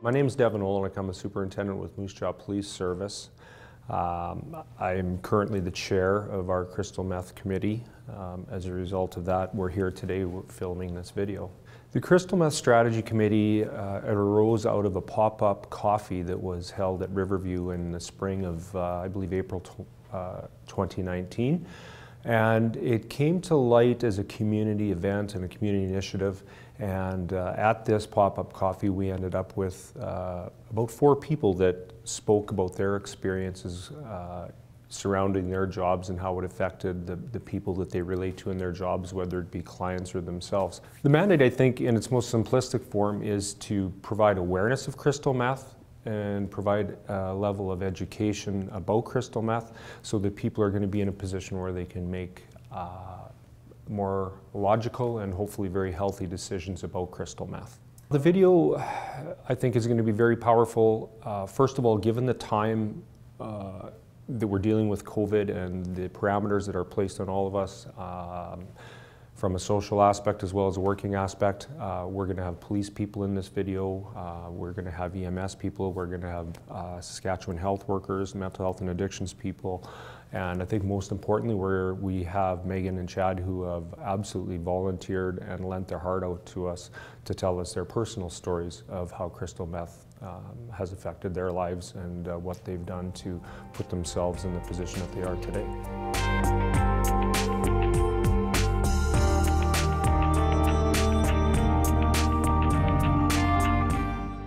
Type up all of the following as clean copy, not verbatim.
My name is DEVON. I'm a superintendent with Moose Jaw Police Service. I am currently the chair of our crystal meth committee. As a result of that, we're here today filming this video. The Crystal Meth Strategy Committee arose out of a pop-up coffee that was held at Riverview in the spring of, I believe, April 2019. And it came to light as a community event and a community initiative. And at this pop-up coffee, we ended up with about 4 people that spoke about their experiences surrounding their jobs and how it affected the people that they relate to in their jobs, whether it be clients or themselves. The mandate, I think, in its most simplistic form is to provide awareness of crystal meth and provide a level of education about crystal meth so that people are going to be in a position where they can make more logical and hopefully very healthy decisions about crystal meth. The video, I think, is going to be very powerful. First of all, given the time that we're dealing with COVID and the parameters that are placed on all of us from a social aspect as well as a working aspect. We're going to have police people in this video. We're going to have EMS people. We're going to have Saskatchewan health workers, mental health and addictions people. And I think most importantly, we have Megan and Chad who have absolutely volunteered and lent their heart out to us to tell us their personal stories of how crystal meth has affected their lives and what they've done to put themselves in the position that they are today.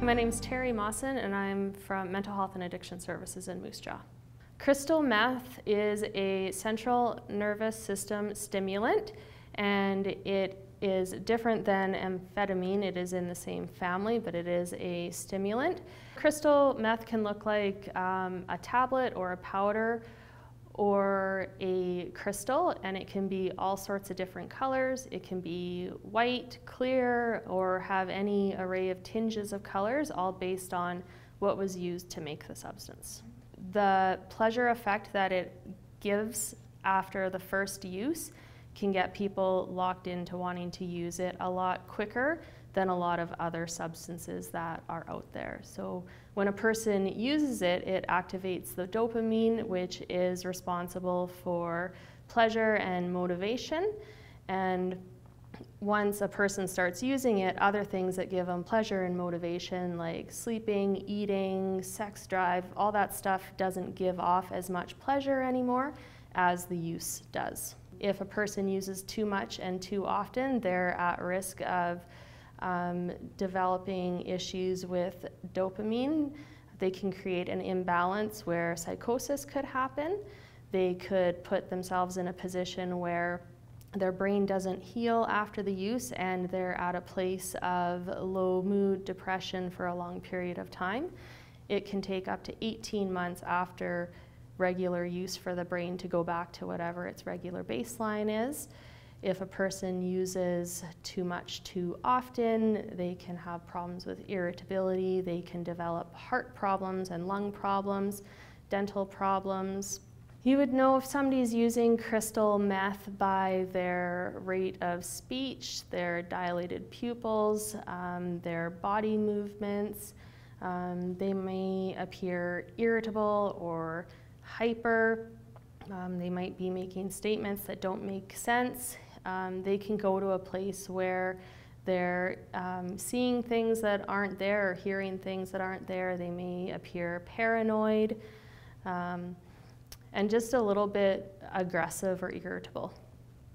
My name is Terry Mawson and I'm from Mental Health and Addiction Services in Moose Jaw. Crystal meth is a central nervous system stimulant, and it is different than amphetamine. It is in the same family, but it is a stimulant. Crystal meth can look like a tablet or a powder or a crystal, and it can be all sorts of different colors. It can be white, clear, or have any array of tinges of colors, all based on what was used to make the substance. The pleasure effect that it gives after the first use can get people locked into wanting to use it a lot quicker than a lot of other substances that are out there. So when a person uses it, it activates the dopamine, which is responsible for pleasure and motivation. And once a person starts using it, other things that give them pleasure and motivation, like sleeping, eating, sex drive, all that stuff doesn't give off as much pleasure anymore as the use does. If a person uses too much and too often, they're at risk of developing issues with dopamine. They can create an imbalance where psychosis could happen. They could put themselves in a position where their brain doesn't heal after the use and they're at a place of low mood, depression for a long period of time. It can take up to 18 months after regular use for the brain to go back to whatever its regular baseline is. If a person uses too much too often, they can have problems with irritability, they can develop heart problems and lung problems, dental problems. You would know if somebody's using crystal meth by their rate of speech, their dilated pupils, their body movements. They may appear irritable or hyper. They might be making statements that don't make sense. They can go to a place where they're seeing things that aren't there or hearing things that aren't there. They may appear paranoid. And just a little bit aggressive or irritable.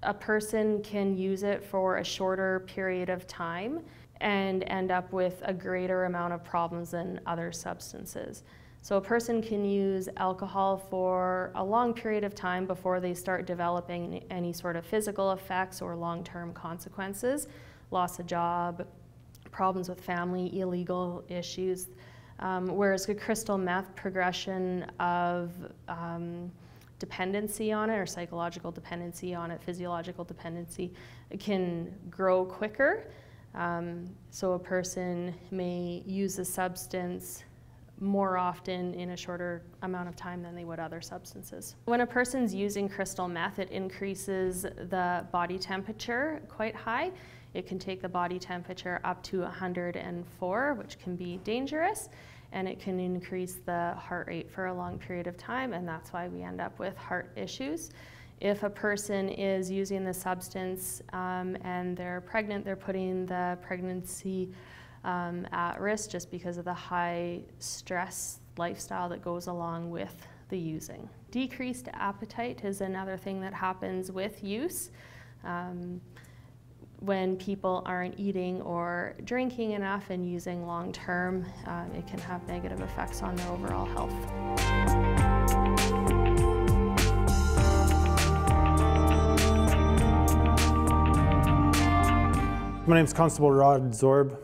A person can use it for a shorter period of time and end up with a greater amount of problems than other substances. So a person can use alcohol for a long period of time before they start developing any sort of physical effects or long-term consequences, loss of job, problems with family, illegal issues. Whereas the crystal meth, progression of dependency on it, or psychological dependency on it, physiological dependency, can grow quicker. So a person may use the substance more often in a shorter amount of time than they would other substances. When a person's using crystal meth, it increases the body temperature quite high. It can take the body temperature up to 104, which can be dangerous, and it can increase the heart rate for a long period of time, and that's why we end up with heart issues. If a person is using the substance and they're pregnant, they're putting the pregnancy at risk just because of the high stress lifestyle that goes along with the using. Decreased appetite is another thing that happens with use. When people aren't eating or drinking enough and using long term, it can have negative effects on their overall health. My name is Constable Rod Zorb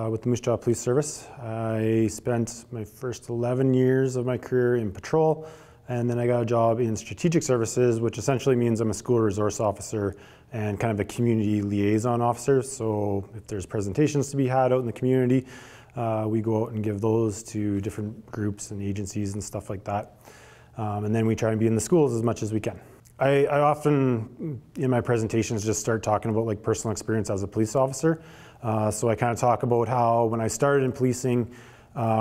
with the Moose Jaw Police Service. I spent my first 11 years of my career in patrol, and then I got a job in strategic services, which essentially means I'm a school resource officer and kind of a community liaison officer. So if there's presentations to be had out in the community, we go out and give those to different groups and agencies and stuff like that. And then we try and be in the schools as much as we can. I often, in my presentations, just start talking about like personal experience as a police officer. So I kind of talk about how when I started in policing,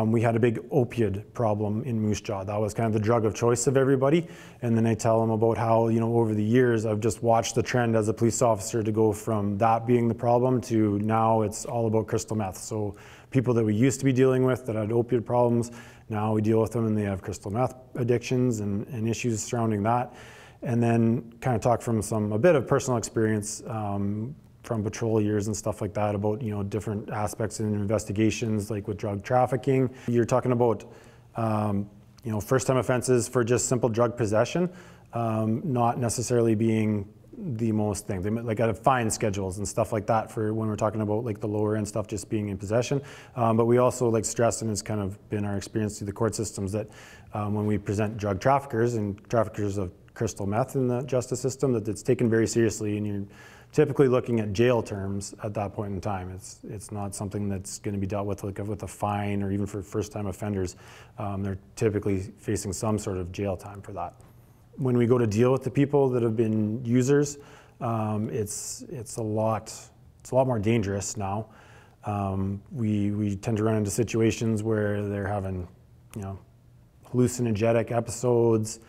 we had a big opioid problem in Moose Jaw. That was kind of the drug of choice of everybody. And then I tell them about how, you know, over the years, I've just watched the trend as a police officer to go from that being the problem to now it's all about crystal meth. So people that we used to be dealing with that had opioid problems, now we deal with them and they have crystal meth addictions and issues surrounding that. And then kind of talk from a bit of personal experience from patrol years and stuff like that about, you know, different aspects in investigations, like with drug trafficking. You're talking about, you know, first-time offenses for just simple drug possession, not necessarily being the most thing. They like have fine schedules and stuff like that for when we're talking about like the lower end stuff just being in possession. But we also like stress, and it's kind of been our experience through the court systems, that when we present drug traffickers and traffickers of crystal meth in the justice system, that it's taken very seriously, and you're typically looking at jail terms at that point in time. It's not something that's going to be dealt with like with a fine, or even for first-time offenders. They're typically facing some sort of jail time for that. When we go to deal with the people that have been users, it's a lot more dangerous now. We tend to run into situations where they're having, you know, hallucinogenic episodes.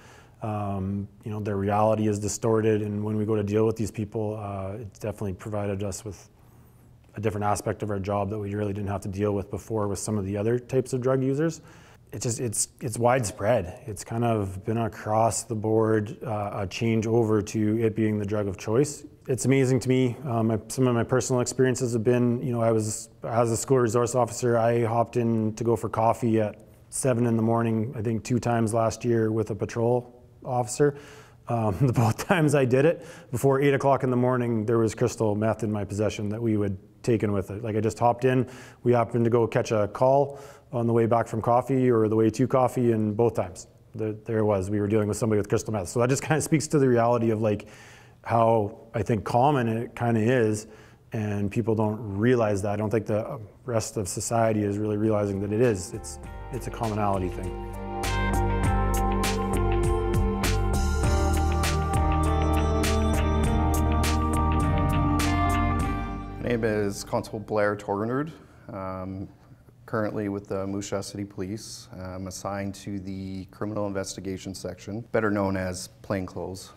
You know, their reality is distorted, and when we go to deal with these people, it's definitely provided us with a different aspect of our job that we really didn't have to deal with before with some of the other types of drug users. It's widespread. It's kind of been across the board, a change over to it being the drug of choice. It's amazing to me. Some of my personal experiences have been, you know, as a school resource officer, I hopped in to go for coffee at 7 in the morning, I think 2 times last year with a patrol officer. The both times I did it, before 8 o'clock in the morning, there was crystal meth in my possession that we would taken with it. Like I just hopped in, we happened to go catch a call on the way back from coffee or the way to coffee, and both times there it was, we were dealing with somebody with crystal meth. So that just kind of speaks to the reality of like how I think common it kind of is, and people don't realize that. I don't think the rest of society is really realizing that it is. It's a commonality thing. My name is Constable BLAIR TORGUNRUD. Currently with the Moose Jaw City Police. I'm assigned to the Criminal Investigation Section, better known as Plainclothes.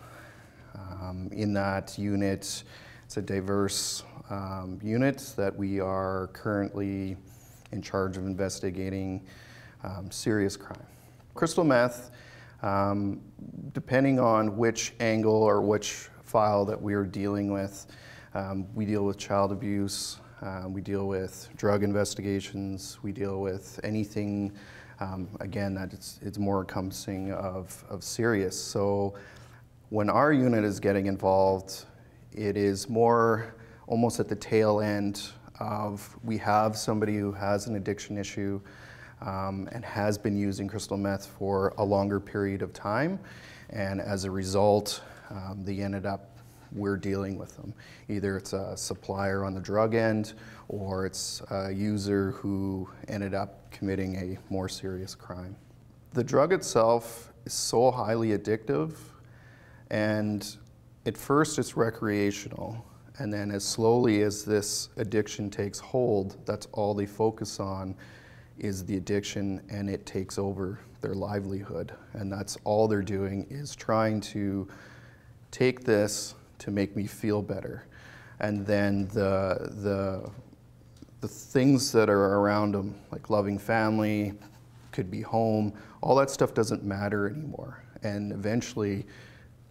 In that unit, it's a diverse unit that we are currently in charge of investigating serious crime. Crystal meth, depending on which angle or which file that we are dealing with, we deal with child abuse, we deal with drug investigations, we deal with anything, again, that it's more encompassing of serious. So when our unit is getting involved, it is more almost at the tail end of, we have somebody who has an addiction issue and has been using crystal meth for a longer period of time, and as a result, we're dealing with them. Either it's a supplier on the drug end, or it's a user who ended up committing a more serious crime. The drug itself is so highly addictive, and at first it's recreational, And then as slowly as this addiction takes hold, that's all they focus on is the addiction, and it takes over their livelihood. And that's all they're doing, is trying to take this to make me feel better. And then the things that are around them, like loving family, could be home, all that stuff doesn't matter anymore. And eventually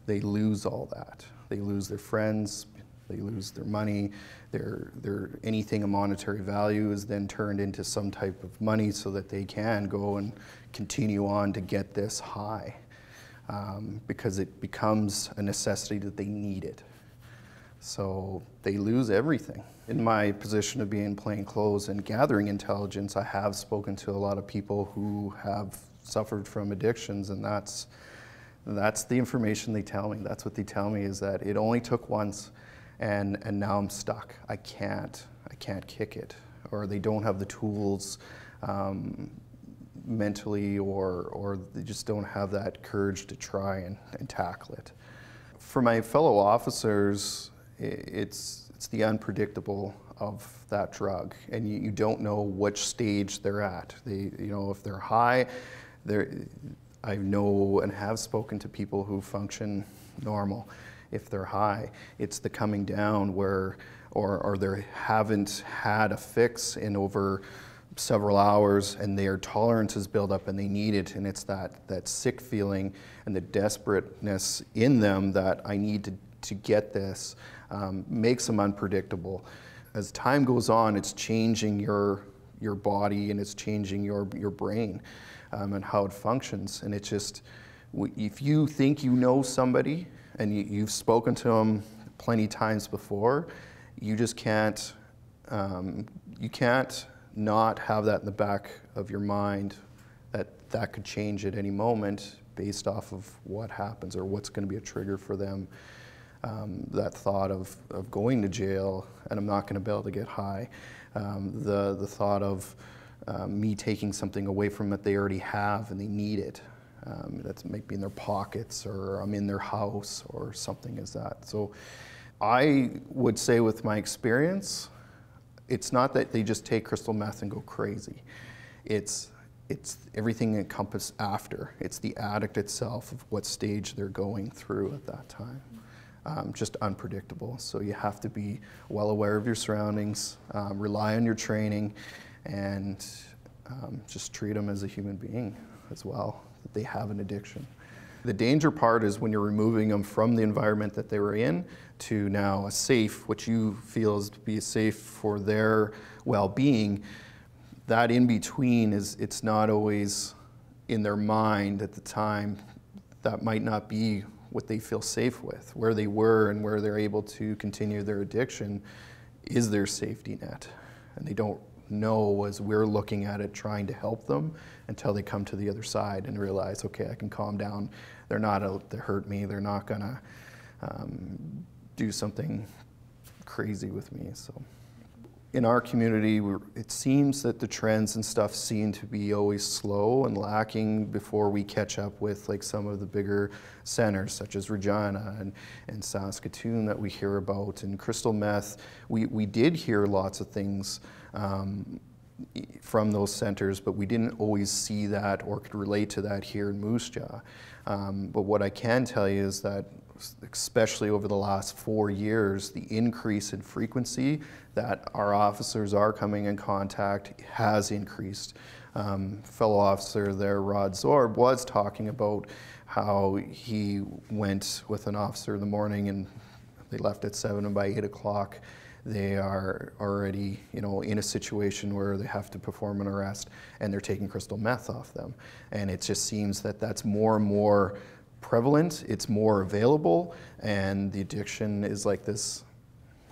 they lose all that. They lose their friends, they lose their money, anything of monetary value is then turned into some type of money so that they can go and continue on to get this high, because it becomes a necessity that they need it. So they lose everything. In my position of being plainclothes and gathering intelligence, I have spoken to a lot of people who have suffered from addictions, and that's the information they tell me. That's what they tell me, is that it only took once, and now I'm stuck. I can't kick it, or they don't have the tools mentally, or they just don't have that courage to try and tackle it. For my fellow officers, it's the unpredictable of that drug, and you don't know which stage they're at. If they're high, I know and have spoken to people who function normal. If they're high, it's the coming down where, or they haven't had a fix in over several hours, and their tolerances build up and they need it, and it's that sick feeling and the desperateness in them that I need to get this, makes them unpredictable. As time goes on, it's changing your body, and it's changing your brain and how it functions. And it's just, if you think you know somebody and you've spoken to them plenty times before, you just can't, you can't not have that in the back of your mind, that could change at any moment based off of what happens or what's going to be a trigger for them. That thought of going to jail and I'm not going to be able to get high. The thought of me taking something away from that they already have and they need it. That might be in their pockets, or I'm in their house, or something as that. So I would say, with my experience, it's not that they just take crystal meth and go crazy. It's everything encompassed after. It's the addict itself, of what stage they're going through at that time. Just unpredictable. So you have to be well aware of your surroundings, rely on your training, and just treat them as a human being as well, that they have an addiction. The danger part is when you're removing them from the environment that they were in to now a safe, which you feel is to be safe for their well-being. That in between it's not always in their mind at the time. That might not be what they feel safe with. Where they were and where they're able to continue their addiction is their safety net. And they don't know, as we're looking at it, trying to help them, until they come to the other side and realize, okay, I can calm down. They're not out to hurt me. They're not gonna do something crazy with me. So in our community, it seems that the trends and stuff seem to be always slow and lacking before we catch up with like some of the bigger centers, such as Regina and Saskatchewan, that we hear about. And crystal meth, we did hear lots of things from those centers, but we didn't always see that or could relate to that here in Moose Jaw. But what I can tell you is that, especially over the last 4 years, the increase in frequency that our officers are coming in contact has increased. Fellow officer there, Rod Zorb, was talking about how he went with an officer in the morning and they left at 7, and by 8 o'clock they are already, in a situation where they have to perform an arrest, and they're taking crystal meth off them. And it just seems that that's more and more prevalent, it's more available, and the addiction is like this.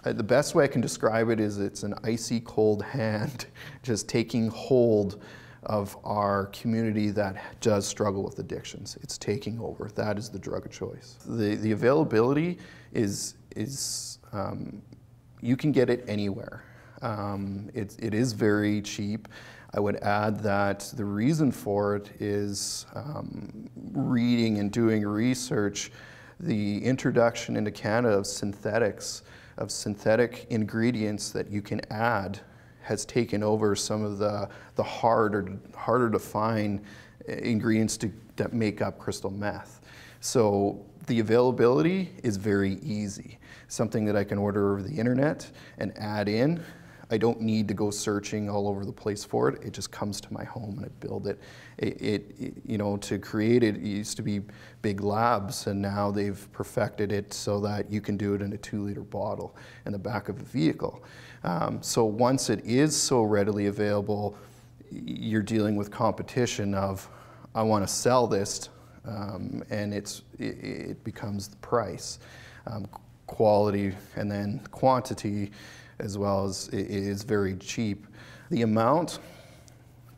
The best way I can describe it is it's an icy cold hand just taking hold of our community that does struggle with addictions. It's taking over. That is the drug of choice. The availability is you can get it anywhere. It is very cheap. I would add that the reason for it is reading and doing research. The introduction into Canada of synthetics of synthetic ingredients that you can add has taken over some of the harder to find ingredients that make up crystal meth. So the availability is very easy. Something that I can order over the internet and add in. I don't need to go searching all over the place for it. It just comes to my home and I build it. You know, to create it, it used to be big labs, and now they've perfected it so that you can do it in a 2-liter bottle in the back of a vehicle. So once it is so readily available, you're dealing with competition of, I want to sell this, and it becomes the price. Quality and then quantity as well as it is very cheap. The amount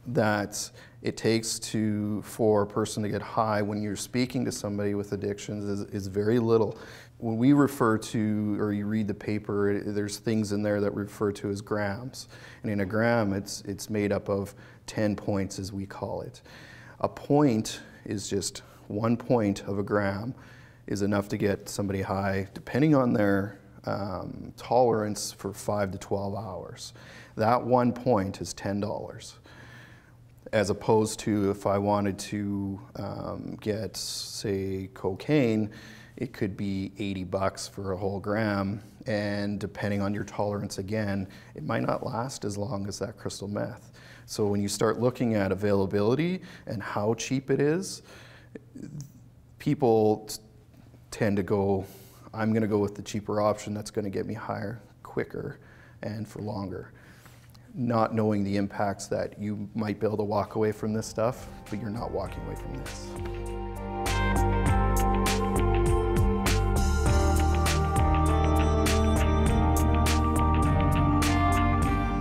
that it takes for a person to get high when you're speaking to somebody with addictions is very little. When we refer to, or you read the paper, there's things in there that we refer to as grams. And in a gram, it's made up of 10 points, as we call it. A point is just 1 point of a gram is enough to get somebody high, depending on their tolerance, for 5 to 12 hours. That 1 point is $10. As opposed to if I wanted to get, say, cocaine, it could be $80 for a whole gram, and depending on your tolerance again, it might not last as long as that crystal meth. So when you start looking at availability and how cheap it is, people tend to go, I'm going to go with the cheaper option that's going to get me higher, quicker, and for longer. Not knowing the impacts that you might be able to walk away from this stuff, but you're not walking away from this.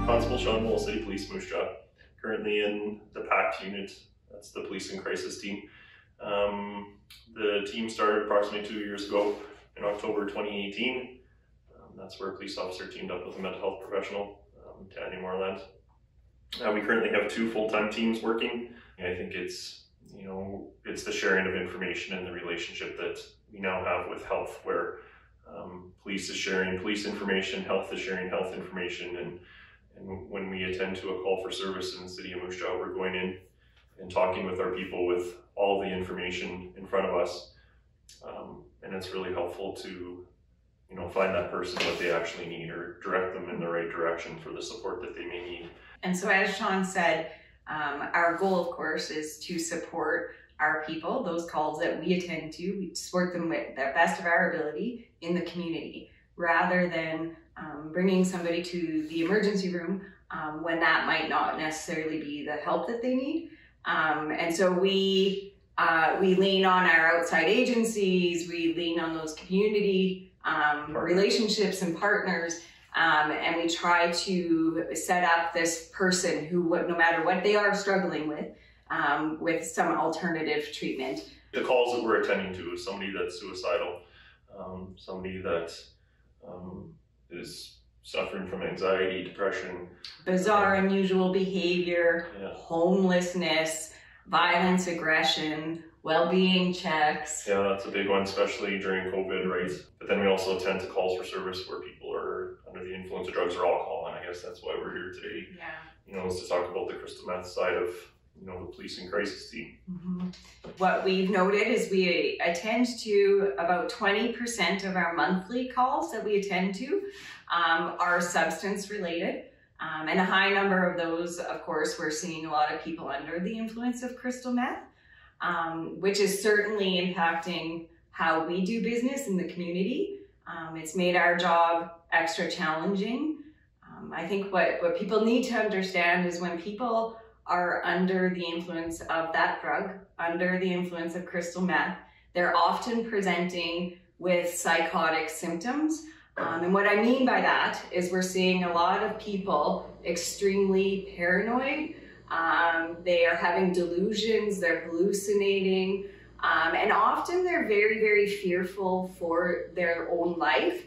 Constable SHAWN, MOHLE City Police, Moose Jaw. Currently in the PACT unit, that's the Police and Crisis Team. The team started approximately 2 years ago in October 2018. That's where a police officer teamed up with a mental health professional, Tanya Moorland. We currently have 2 full-time teams working. I think it's, you know, it's the sharing of information and the relationship that we now have with health, where police is sharing police information, health is sharing health information, and when we attend to a call for service in the city of Moose Jaw, we're going in and talking with our people with all the information in front of us. And it's really helpful to, you know, find that person what they actually need, or direct them in the right direction for the support that they may need. And so, as Shawn said, our goal, of course, is to support our people, those calls that we attend to. We support them with the best of our ability in the community, rather than bringing somebody to the emergency room when that might not necessarily be the help that they need. And so we lean on our outside agencies, we lean on those community relationships and partners, and we try to set up this person who, no matter what they are struggling with some alternative treatment. The calls that we're attending to is somebody that's suicidal, somebody that is suffering from anxiety, depression. Bizarre, unusual behavior, homelessness, violence, aggression, well-being checks. Yeah, that's a big one, especially during COVID, right? But then we also attend to calls for service where people are under the influence of drugs or alcohol, and I guess that's why we're here today. Yeah. You know, is to talk about the crystal meth side of, you know, the police and crisis team. Mm-hmm. What we've noted is we attend to about 20% of our monthly calls that we attend to are substance related. And a high number of those, of course, we're seeing a lot of people under the influence of crystal meth, which is certainly impacting how we do business in the community. It's made our job extra challenging. I think what people need to understand is when people are under the influence of that drug, under the influence of crystal meth, they're often presenting with psychotic symptoms. And what I mean by that is we're seeing a lot of people extremely paranoid. They are having delusions, they're hallucinating, and often they're very, very fearful for their own life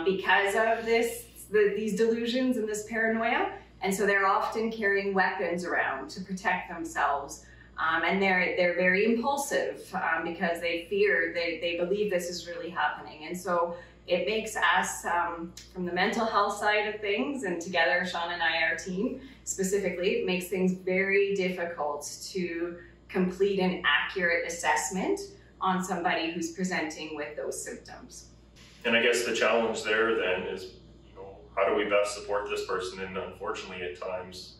because of these delusions and this paranoia. And so they're often carrying weapons around to protect themselves. And they're very impulsive because they fear, they believe this is really happening. And so it makes us, from the mental health side of things, and together, Shawn and I, our team specifically, it makes things very difficult to complete an accurate assessment on somebody who's presenting with those symptoms. And I guess the challenge there then is, how do we best support this person? And unfortunately, at times,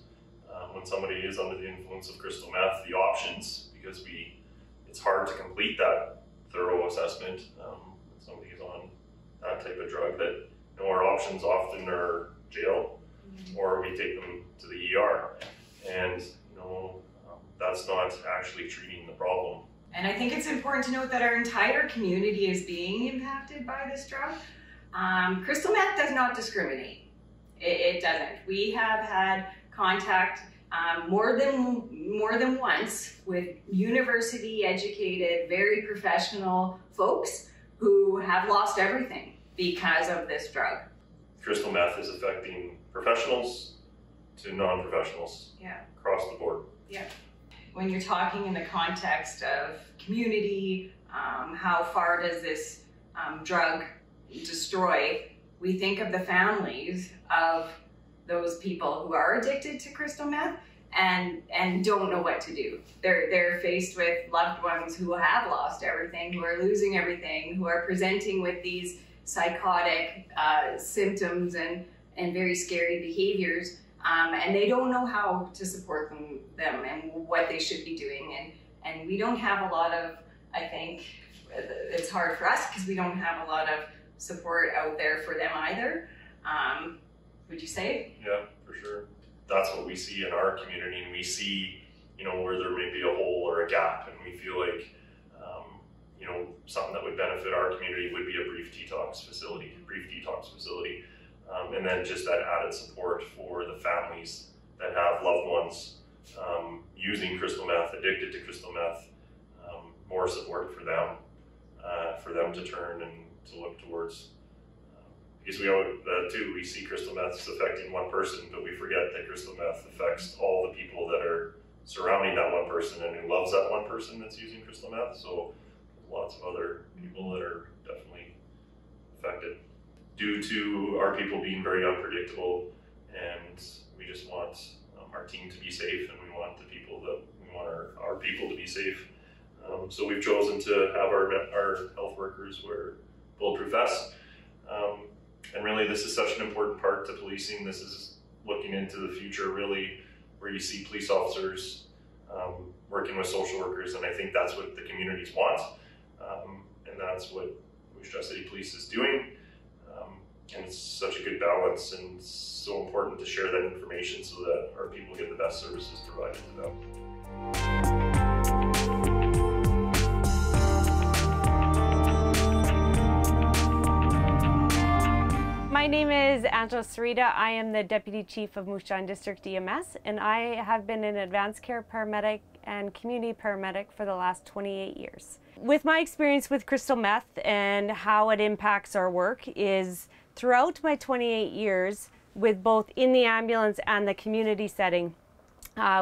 when somebody is under the influence of crystal meth, the options, because it's hard to complete that thorough assessment when somebody is on that type of drug, that our options often are jail, or we take them to the ER. And that's not actually treating the problem. And I think it's important to note that our entire community is being impacted by this drug. Crystal meth does not discriminate. It doesn't. We have had contact more than once with university-educated, very professional folks who have lost everything because of this drug. Crystal meth is affecting professionals to non-professionals across the board. Yeah. When you're talking in the context of community, how far does this drug destroy, we think of the families of those people who are addicted to crystal meth and don't know what to do. They're faced with loved ones who have lost everything, who are losing everything, who are presenting with these psychotic symptoms and very scary behaviors. And they don't know how to support them and what they should be doing. And we don't have a lot of, I think, it's hard for us because we don't have a lot of support out there for them either. Would you say? Yeah, for sure. That's what we see in our community, and we see, where there may be a hole or a gap, and we feel like, something that would benefit our community would be a brief detox facility. And then just that added support for the families that have loved ones using crystal meth, addicted to crystal meth, more support for them to turn and to look towards. Because we see crystal meth is affecting one person, but we forget that crystal meth affects all the people that are surrounding that one person and who loves that one person that's using crystal meth. So lots of other people that are definitely affected due to our people being very unpredictable, and we just want our team to be safe, and we want our people to be safe. So we've chosen to have our health workers wear bulletproof vests. And really, this is such an important part to policing. This is looking into the future, really, where you see police officers working with social workers, and I think that's what the communities want, and that's what Moose Jaw City Police is doing. And it's such a good balance, and it's so important to share that information so that our people get the best services provided to them. My name is Angela Sarita. I am the Deputy Chief of Moose Jaw District EMS, and I have been an advanced care paramedic and community paramedic for the last 28 years. With my experience with crystal meth and how it impacts our work is throughout my 28 years with both in the ambulance and the community setting,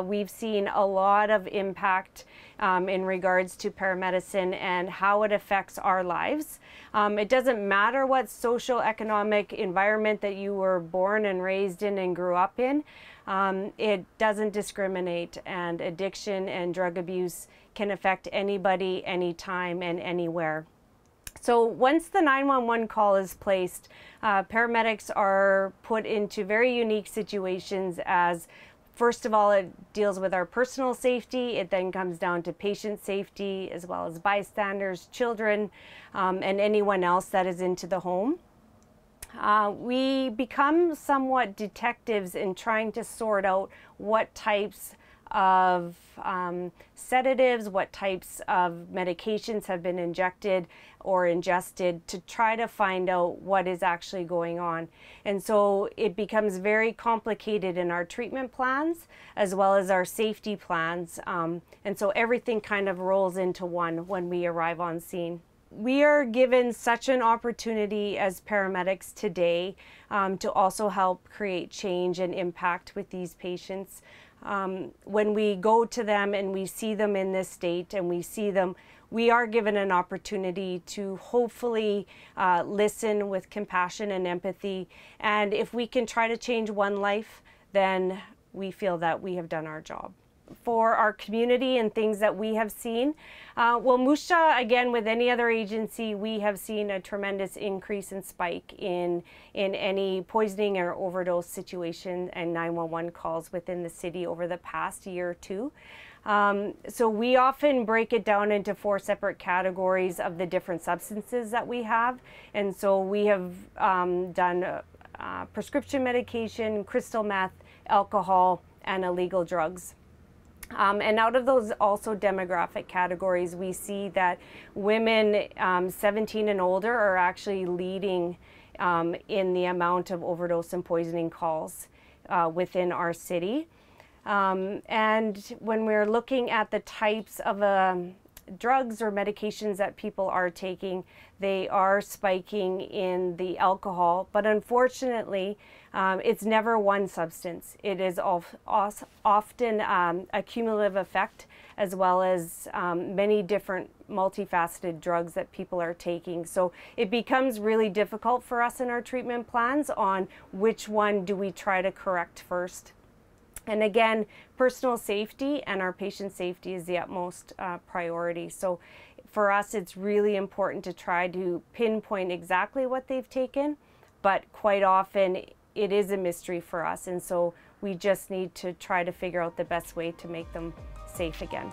we've seen a lot of impact in regards to paramedicine and how it affects our lives. It doesn't matter what socioeconomic environment that you were born and raised in and grew up in. It doesn't discriminate, and addiction and drug abuse can affect anybody, anytime, and anywhere. So once the 911 call is placed, paramedics are put into very unique situations as, first of all, it deals with our personal safety. It then comes down to patient safety, as well as bystanders, children, and anyone else that is into the home. We become somewhat detectives in trying to sort out what types of sedatives, what types of medications have been injected or ingested to try to find out what is actually going on. And so it becomes very complicated in our treatment plans as well as our safety plans. And so everything kind of rolls into one when we arrive on scene. We are given such an opportunity as paramedics today to also help create change and impact with these patients. when we go to them and we see them in this state and we are given an opportunity to hopefully listen with compassion and empathy. And if we can try to change one life, then we feel that we have done our job. For our community and things that we have seen, well, Moose Jaw, again, with any other agency, we have seen a tremendous increase and spike in any poisoning or overdose situation and 911 calls within the city over the past year or two. So we often break it down into 4 separate categories of the different substances that we have. And so we have done prescription medication, crystal meth, alcohol, and illegal drugs. And out of those also demographic categories, we see that women 17 and older are actually leading in the amount of overdose and poisoning calls within our city. And when we're looking at the types of drugs or medications that people are taking, they are spiking in the alcohol, but unfortunately it's never one substance. It is often a cumulative effect, as well as many different multifaceted drugs that people are taking. So it becomes really difficult for us in our treatment plans on which one do we try to correct first. And again, personal safety and our patient safety is the utmost priority. So for us, it's really important to try to pinpoint exactly what they've taken, but quite often it is a mystery for us. And so we just need to try to figure out the best way to make them safe again.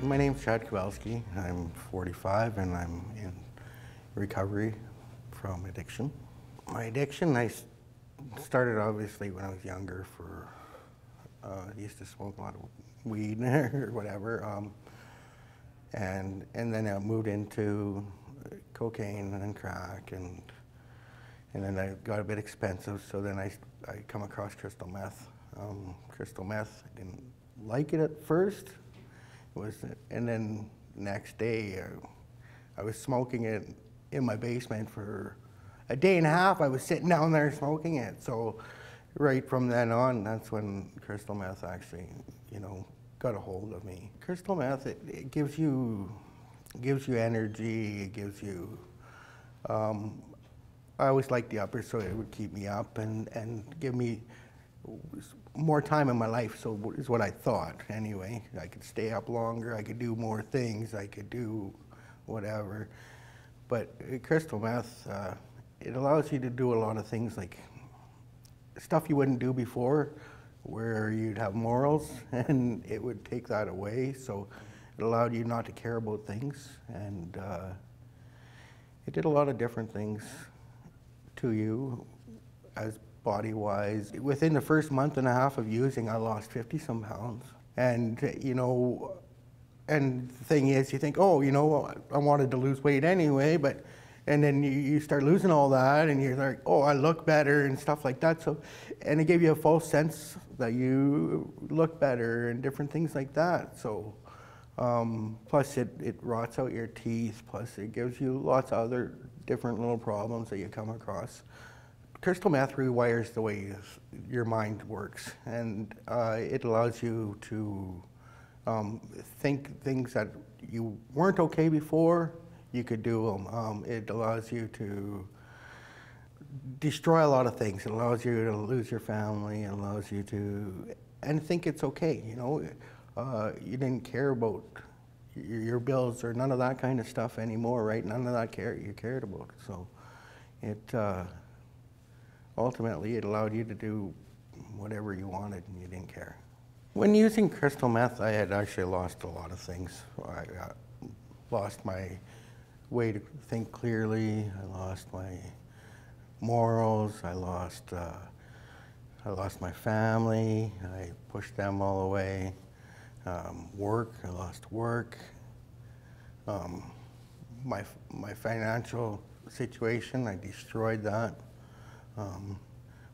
My name's KOBELSKY. I'm 45 and I'm in recovery from addiction. My addiction, I started obviously when I was younger. I used to smoke a lot of weed or whatever, and then I moved into cocaine and crack, and then I got a bit expensive. So then I come across crystal meth. Crystal meth, I didn't like it at first. And then next day, I was smoking it in my basement for a day and a half. I was sitting down there smoking it. So right from then on, that's when crystal meth actually, got a hold of me. Crystal meth, it gives you energy. It gives you. I always liked the uppers, so it would keep me up and give me more time in my life, so is what I thought anyway. I could stay up longer, I could do more things, I could do whatever. But crystal meth, it allows you to do a lot of things, like stuff you wouldn't do before, where you'd have morals, and it would take that away. So it allowed you not to care about things, and it did a lot of different things to you as body-wise. Within the first month and a half of using, I lost 50-some pounds. And, and the thing is, you think, oh, I wanted to lose weight anyway, and then you start losing all that, and you're like, oh, I look better and stuff like that. So, and it gave you a false sense that you look better and different things like that. So, plus it rots out your teeth, plus it gives you lots of other different little problems that you come across. Crystal meth rewires the way your mind works, and it allows you to think things that you weren't okay before, you could do them. It allows you to destroy a lot of things. It allows you to lose your family. It allows you to, and think it's okay, you didn't care about your bills or none of that kind of stuff anymore, right? None of that you cared about. So it, ultimately, it allowed you to do whatever you wanted and you didn't care. When using crystal meth, I had actually lost a lot of things. I lost my way to think clearly. I lost my morals. I lost my family. I pushed them all away. Work, I lost work. My financial situation, I destroyed that.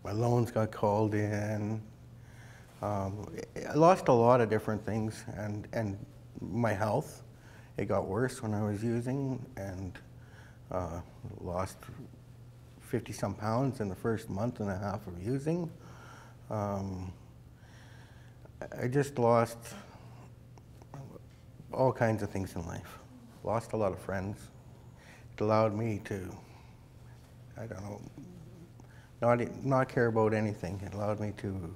My loans got called in. I lost a lot of different things, and my health, it got worse when I was using, and lost 50-some pounds in the first month and a half of using. I just lost all kinds of things in life. Lost a lot of friends. It allowed me to, I don't know, not care about anything. It allowed me to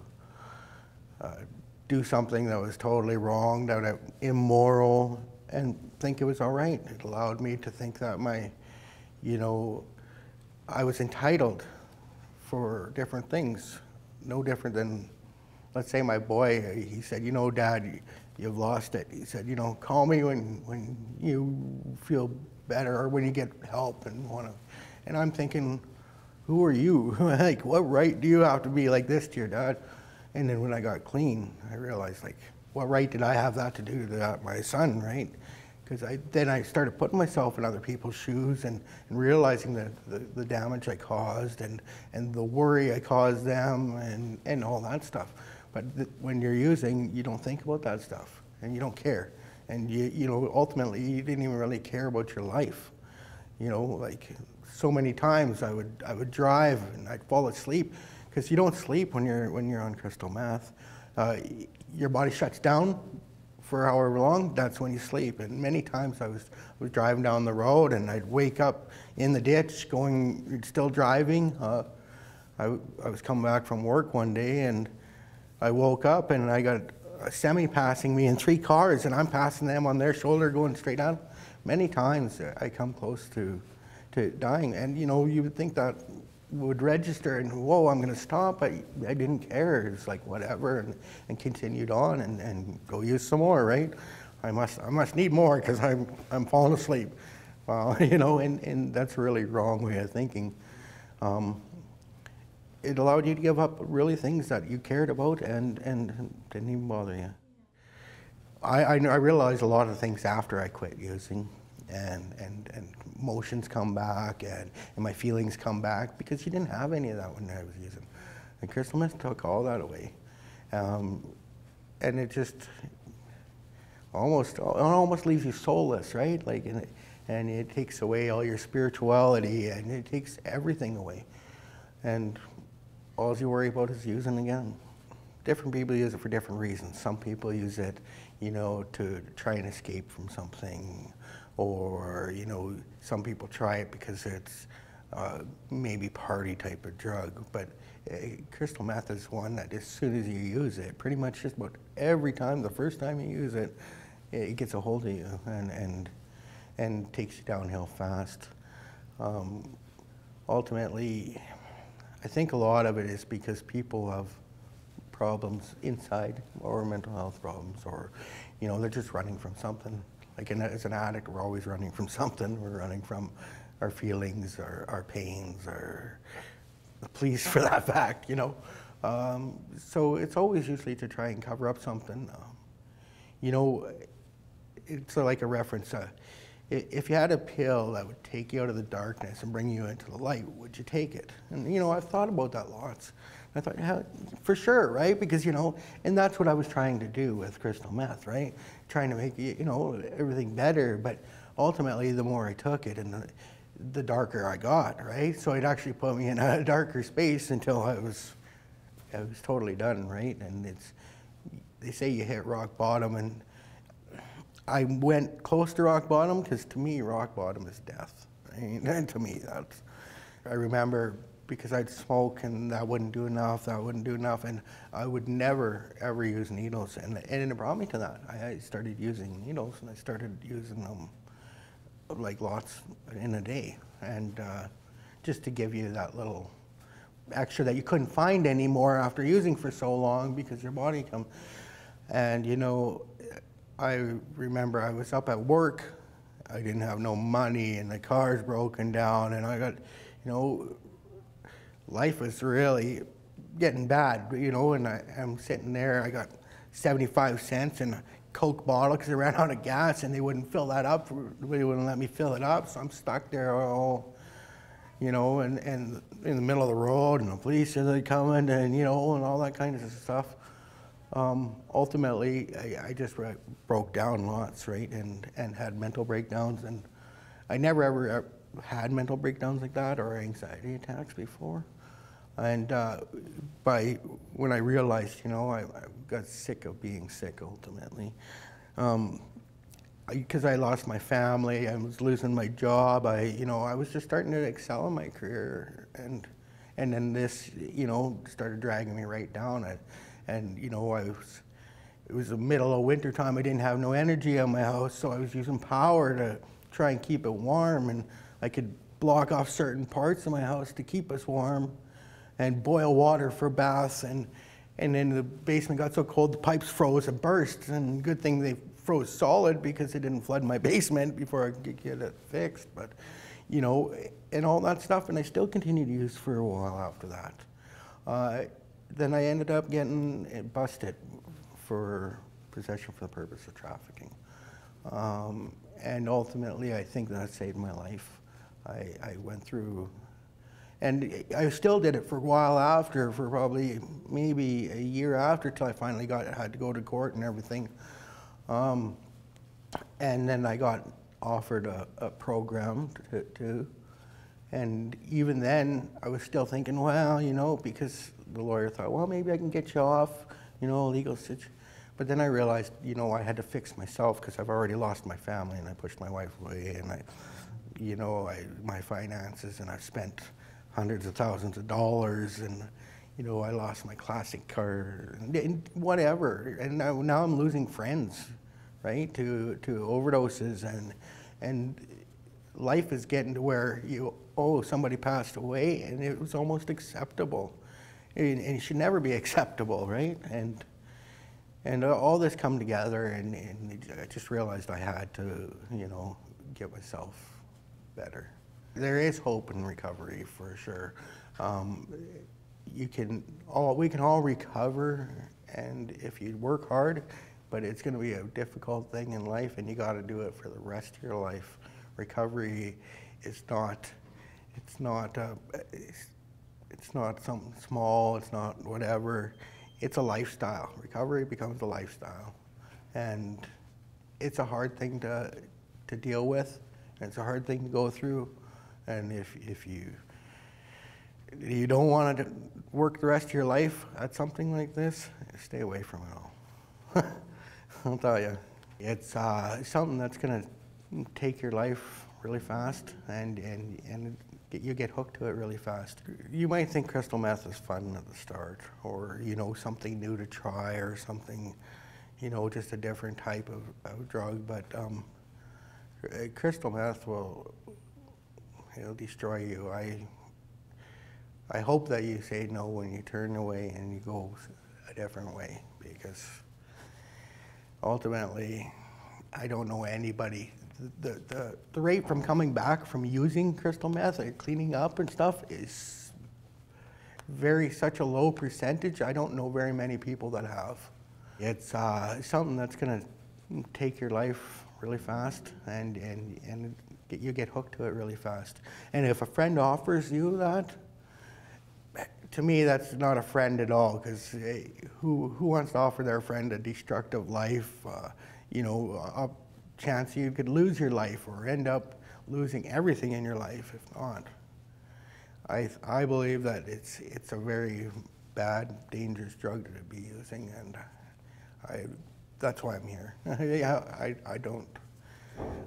do something that was totally wrong, that was immoral, and think it was all right. It allowed me to think that I was entitled for different things. No different than, let's say my boy, he said, Dad, you've lost it. He said, call me when you feel better or when you get help and want to. And I'm thinking, who are you? Like, what right do you have to be like this to your dad? And then when I got clean, I realized, like, what right did I have that to do to my son, right? Because then I started putting myself in other people's shoes and realizing the damage I caused and the worry I caused them and all that stuff. But when you're using, you don't think about that stuff and you don't care. And ultimately, you didn't even really care about your life. Like so many times I would drive and I'd fall asleep, because you don't sleep when you're on crystal meth. Your body shuts down for however long, that's when you sleep. And many times I was driving down the road and I'd wake up in the ditch still driving. I was coming back from work one day and I woke up and I got a semi passing me in 3 cars and I'm passing them on their shoulder going straight down. Many times I come close to dying, and you would think that would register and whoa, I'm gonna stop, but I didn't care. It's like whatever, and continued on and go use some more, right? I must need more because I'm falling asleep. Well, and that's a really wrong way of thinking. It allowed you to give up really things that you cared about and didn't even bother you. I realized a lot of things after I quit using, and emotions come back and my feelings come back, because you didn't have any of that when I was using. And crystal meth took all that away. And it just almost leaves you soulless, right? Like, and it takes away all your spirituality and it takes everything away. And all you worry about is using again. Different people use it for different reasons. Some people use it, to try and escape from something, or some people try it because it's maybe party type of drug. But crystal meth is one that as soon as you use it, pretty much just about every time, the first time you use it, it gets a hold of you and takes you downhill fast. Ultimately, I think a lot of it is because people have problems inside, or mental health problems, or they're just running from something. Like as an addict, we're always running from something. We're running from our feelings, our pains, or the police for that fact, So it's always usually to try and cover up something. It's like a reference. If you had a pill that would take you out of the darkness and bring you into the light, would you take it? And I've thought about that lots. I thought, yeah, for sure, right? Because, and that's what I was trying to do with crystal meth, right? Trying to make, everything better. But ultimately, the more I took it and the darker I got, right? So it actually put me in a darker space until I was totally done, right? And they say you hit rock bottom, and I went close to rock bottom, because to me, rock bottom is death, right? And to me, I remember, because I'd smoke and that wouldn't do enough, and I would never, ever use needles. And it brought me to that. I started using needles, and I started using them like lots in a day. And just to give you that little extra that you couldn't find anymore after using for so long, because your body comes. And I remember I was up at work, I didn't have no money, and the car's broken down, and I got, life was really getting bad, and I'm sitting there, I got 75 cents in a Coke bottle because I ran out of gas and they wouldn't fill that up, they wouldn't let me fill it up, so I'm stuck there all, and in the middle of the road, and the police are coming, and, and all that kind of stuff. Ultimately, I just broke down lots, right, and had mental breakdowns, and I never ever had mental breakdowns like that or anxiety attacks before. And when I realized, you know, I got sick of being sick ultimately. Because I lost my family, I was losing my job, you know, I was just starting to excel in my career, and then this, you know, started dragging me right down. And you know, it was the middle of winter time, I didn't have no energy in my house, so I was using power to try and keep it warm, and I could block off certain parts of my house to keep us warm, and boil water for baths, and then the basement got so cold the pipes froze and burst, and good thing they froze solid because it didn't flood my basement before I could get it fixed. But you know, and all that stuff, and I still continued to use for a while after that. Then I ended up getting busted for possession for the purpose of trafficking. And ultimately, I think that saved my life. I went through, and I still did it for a while after, for probably maybe a year after, till I finally had to go to court and everything. And then I got offered a program to, and even then I was still thinking, well, you know, because the lawyer thought, well, maybe I can get you off, you know, legal situation. But then I realized, you know, I had to fix myself because I've already lost my family, and I pushed my wife away, and you know, my finances, and I've spent hundreds of thousands of dollars, and you know, I lost my classic car, and whatever, and now I'm losing friends, right, to overdoses, and life is getting to where somebody passed away, and it was almost acceptable, and it should never be acceptable, right, and all this come together, and I just realized I had to, you know, get myself better. There is hope in recovery for sure. We can all recover, and if you work hard, but it's going to be a difficult thing in life, and you got to do it for the rest of your life. Recovery is not, it's not something small, it's not whatever. It's a lifestyle. Recovery becomes a lifestyle, and it's a hard thing to deal with, and it's a hard thing to go through, and if you don't want to work the rest of your life at something like this, stay away from it all. I'll tell you, it's something that's going to take your life really fast, and you get hooked to it really fast. You might think crystal meth is fun at the start, or you know, something new to try, or something, you know, just a different type of drug, but crystal meth it'll destroy you. I hope that you say no when you turn away and you go a different way, because ultimately, I don't know anybody. The rate from coming back from using crystal meth or cleaning up and stuff is such a low percentage. I don't know very many people that have. It's something that's going to take your life really fast, and you get hooked to it really fast. And if a friend offers you that, to me, that's not a friend at all, because who wants to offer their friend a destructive life? You know, a chance you could lose your life or end up losing everything in your life if not. I believe that it's a very bad, dangerous drug to be using, and that's why I'm here.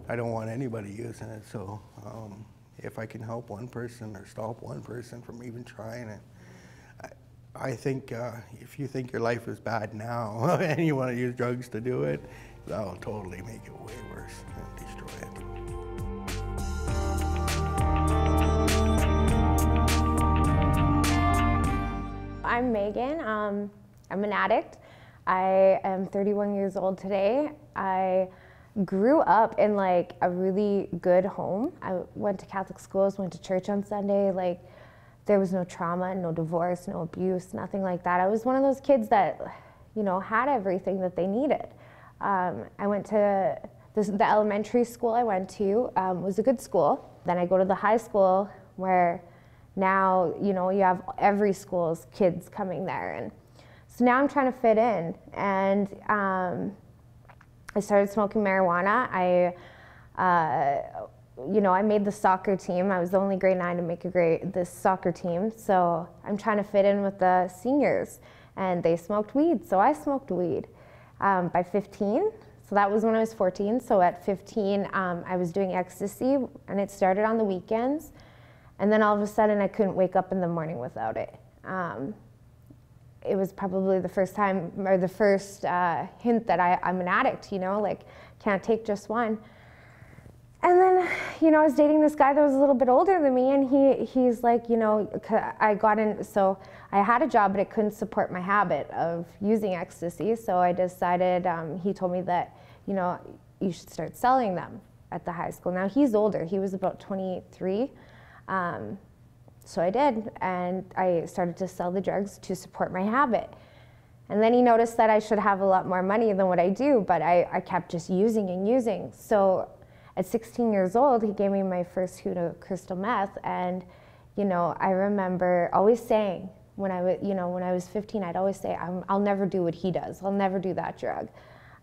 I don't want anybody using it, so if I can help one person or stop one person from even trying it, I think if you think your life is bad now and you want to use drugs to do it, that'll totally make it way worse and destroy it. I'm Megan. I'm an addict. I am 31 years old today. I grew up in like a really good home. I went to Catholic schools, went to church on Sunday. Like, there was no trauma, no divorce, no abuse, nothing like that. I was one of those kids that, you know, had everything that they needed. I went to the elementary school I went to was a good school. Then I go to the high school where now, you know, you have every school's kids coming there. And So now I'm trying to fit in, and I started smoking marijuana. I made the soccer team. I was the only grade 9 to make this soccer team. So I'm trying to fit in with the seniors, and they smoked weed, so I smoked weed. By 15, so that was when I was 14. So at 15, I was doing ecstasy, and it started on the weekends. And then all of a sudden, I couldn't wake up in the morning without it. It was probably the first time, or the first hint that I'm an addict, like can't take just one. And then, I was dating this guy that was a little bit older than me, and he's like, I got in, so I had a job, but it couldn't support my habit of using ecstasy. So I decided, he told me that, you should start selling them at the high school. Now he's older, he was about 23. So I did, and I started to sell the drugs to support my habit. And then he noticed that I should have a lot more money than what I do, but I kept just using and using. So at 16 years old, he gave me my first hoot of crystal meth, and I remember always saying, when I was 15, I'd always say, I'll never do what he does. I'll never do that drug.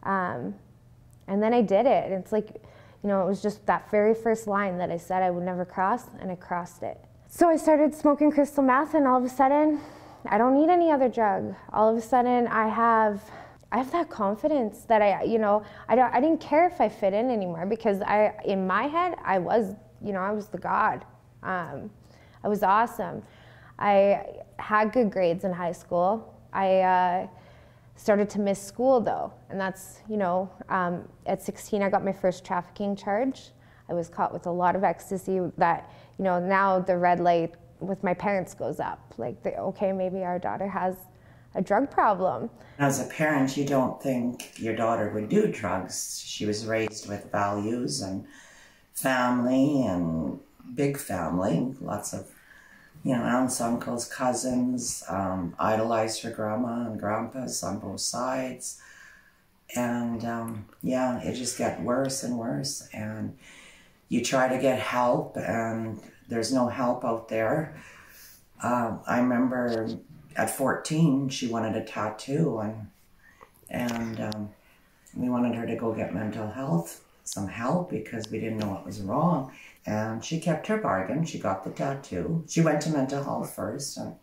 And then I did it, and it's like, it was just that very first line that I said I would never cross, and I crossed it. So I started smoking crystal meth, and all of a sudden, I don't need any other drug. All of a sudden, I have that confidence that I didn't care if I fit in anymore, because in my head, I was the god. I was awesome. I had good grades in high school. I started to miss school though, and that's, at 16, I got my first trafficking charge. I was caught with a lot of ecstasy that, now the red light with my parents goes up. Like, okay, maybe our daughter has a drug problem. As a parent, you don't think your daughter would do drugs. She was raised with values and family and big family, lots of, aunts, uncles, cousins, idolized her grandma and grandpas on both sides. And it just got worse and worse. And you try to get help, and there's no help out there. I remember at 14, she wanted a tattoo, and we wanted her to go get mental health, some help, because we didn't know what was wrong. And she kept her bargain. She got the tattoo. She went to mental health first and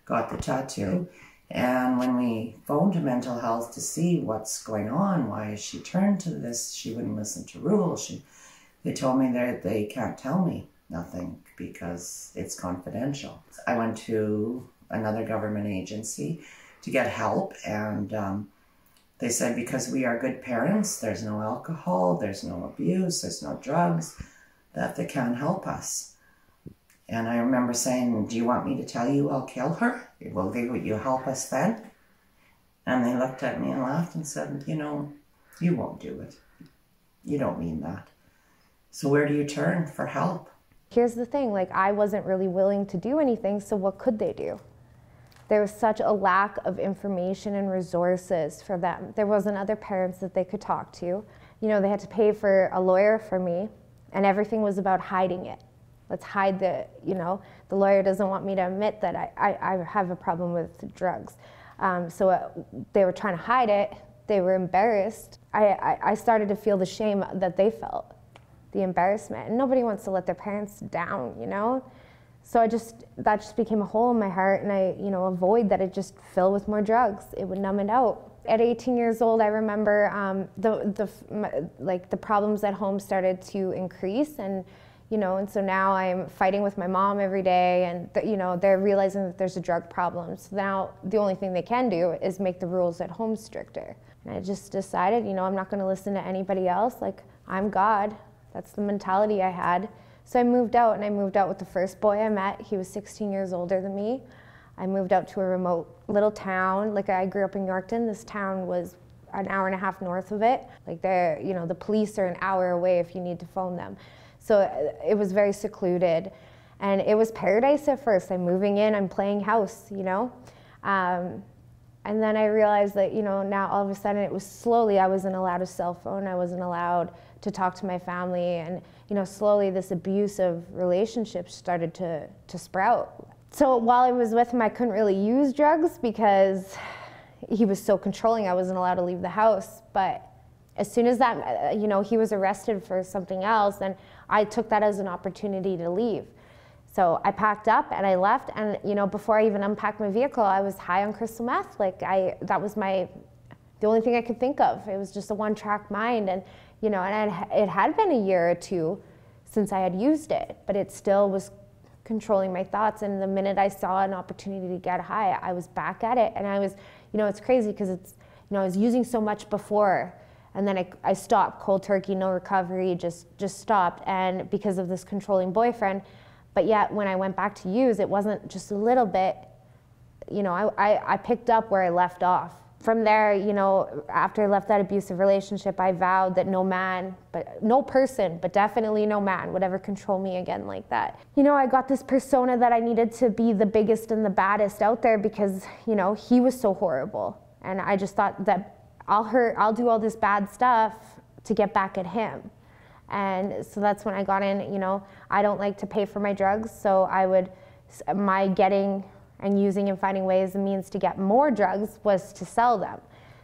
got the tattoo. And when we phoned to mental health to see what's going on, why she turned to this, she wouldn't listen to rules. They told me that they can't tell me nothing because it's confidential. I went to another government agency to get help, and they said because we are good parents, there's no alcohol, there's no abuse, there's no drugs, that they can't help us. And I remember saying, do you want me to tell you I'll kill her? Will you help us then? And they looked at me and laughed and said, you won't do it. You don't mean that. So where do you turn for help? Here's the thing, I wasn't really willing to do anything, so what could they do? There was such a lack of information and resources for them. There wasn't other parents that they could talk to. They had to pay for a lawyer for me, and everything was about hiding it. Let's hide the lawyer doesn't want me to admit that I have a problem with drugs. So they were trying to hide it. They were embarrassed. I started to feel the shame that they felt, the embarrassment. And nobody wants to let their parents down, So that just became a hole in my heart, and a void that it just filled with more drugs. It would numb it out. At 18 years old, I remember the problems at home started to increase, and so now I'm fighting with my mom every day, and they're realizing that there's a drug problem. So now the only thing they can do is make the rules at home stricter. And I just decided, I'm not going to listen to anybody else. I'm God. That's the mentality I had. So I moved out, and I moved out with the first boy I met. He was 16 years older than me. I moved out to a remote little town. I grew up in Yorkton. This town was an hour and a half north of it. The police are an hour away if you need to phone them. So it was very secluded, and it was paradise at first. I'm moving in, I'm playing house, and then I realized that, now all of a sudden it was slowly, I wasn't allowed a cell phone, I wasn't allowed to talk to my family, and slowly this abusive relationship started to sprout. So while I was with him, I couldn't really use drugs because, he was so controlling, I wasn't allowed to leave the house. But as soon as that, you know, he was arrested for something else, then I took that as an opportunity to leave. So I packed up and I left, and you know, before I even unpacked my vehicle, I was high on crystal meth. Like that was the only thing I could think of. It was just a one-track mind, and you know, and it had been a year or two since I had used it, but it still was controlling my thoughts. And the minute I saw an opportunity to get high, I was back at it. And I was, you know, it's crazy because it's, you know, I was using so much before, and then I stopped cold turkey, no recovery, just stopped, and because of this controlling boyfriend. But yet when I went back to use, it wasn't just a little bit, you know, I picked up where I left off. From there, you know, after I left that abusive relationship, I vowed that no man, no person, but definitely no man would ever control me again like that. You know, I got this persona that I needed to be the biggest and the baddest out there because, you know, he was so horrible. And I just thought that I'll do all this bad stuff to get back at him. And so that's when I got in. You know, I don't like to pay for my drugs, so my getting and using and finding ways and means to get more drugs was to sell them.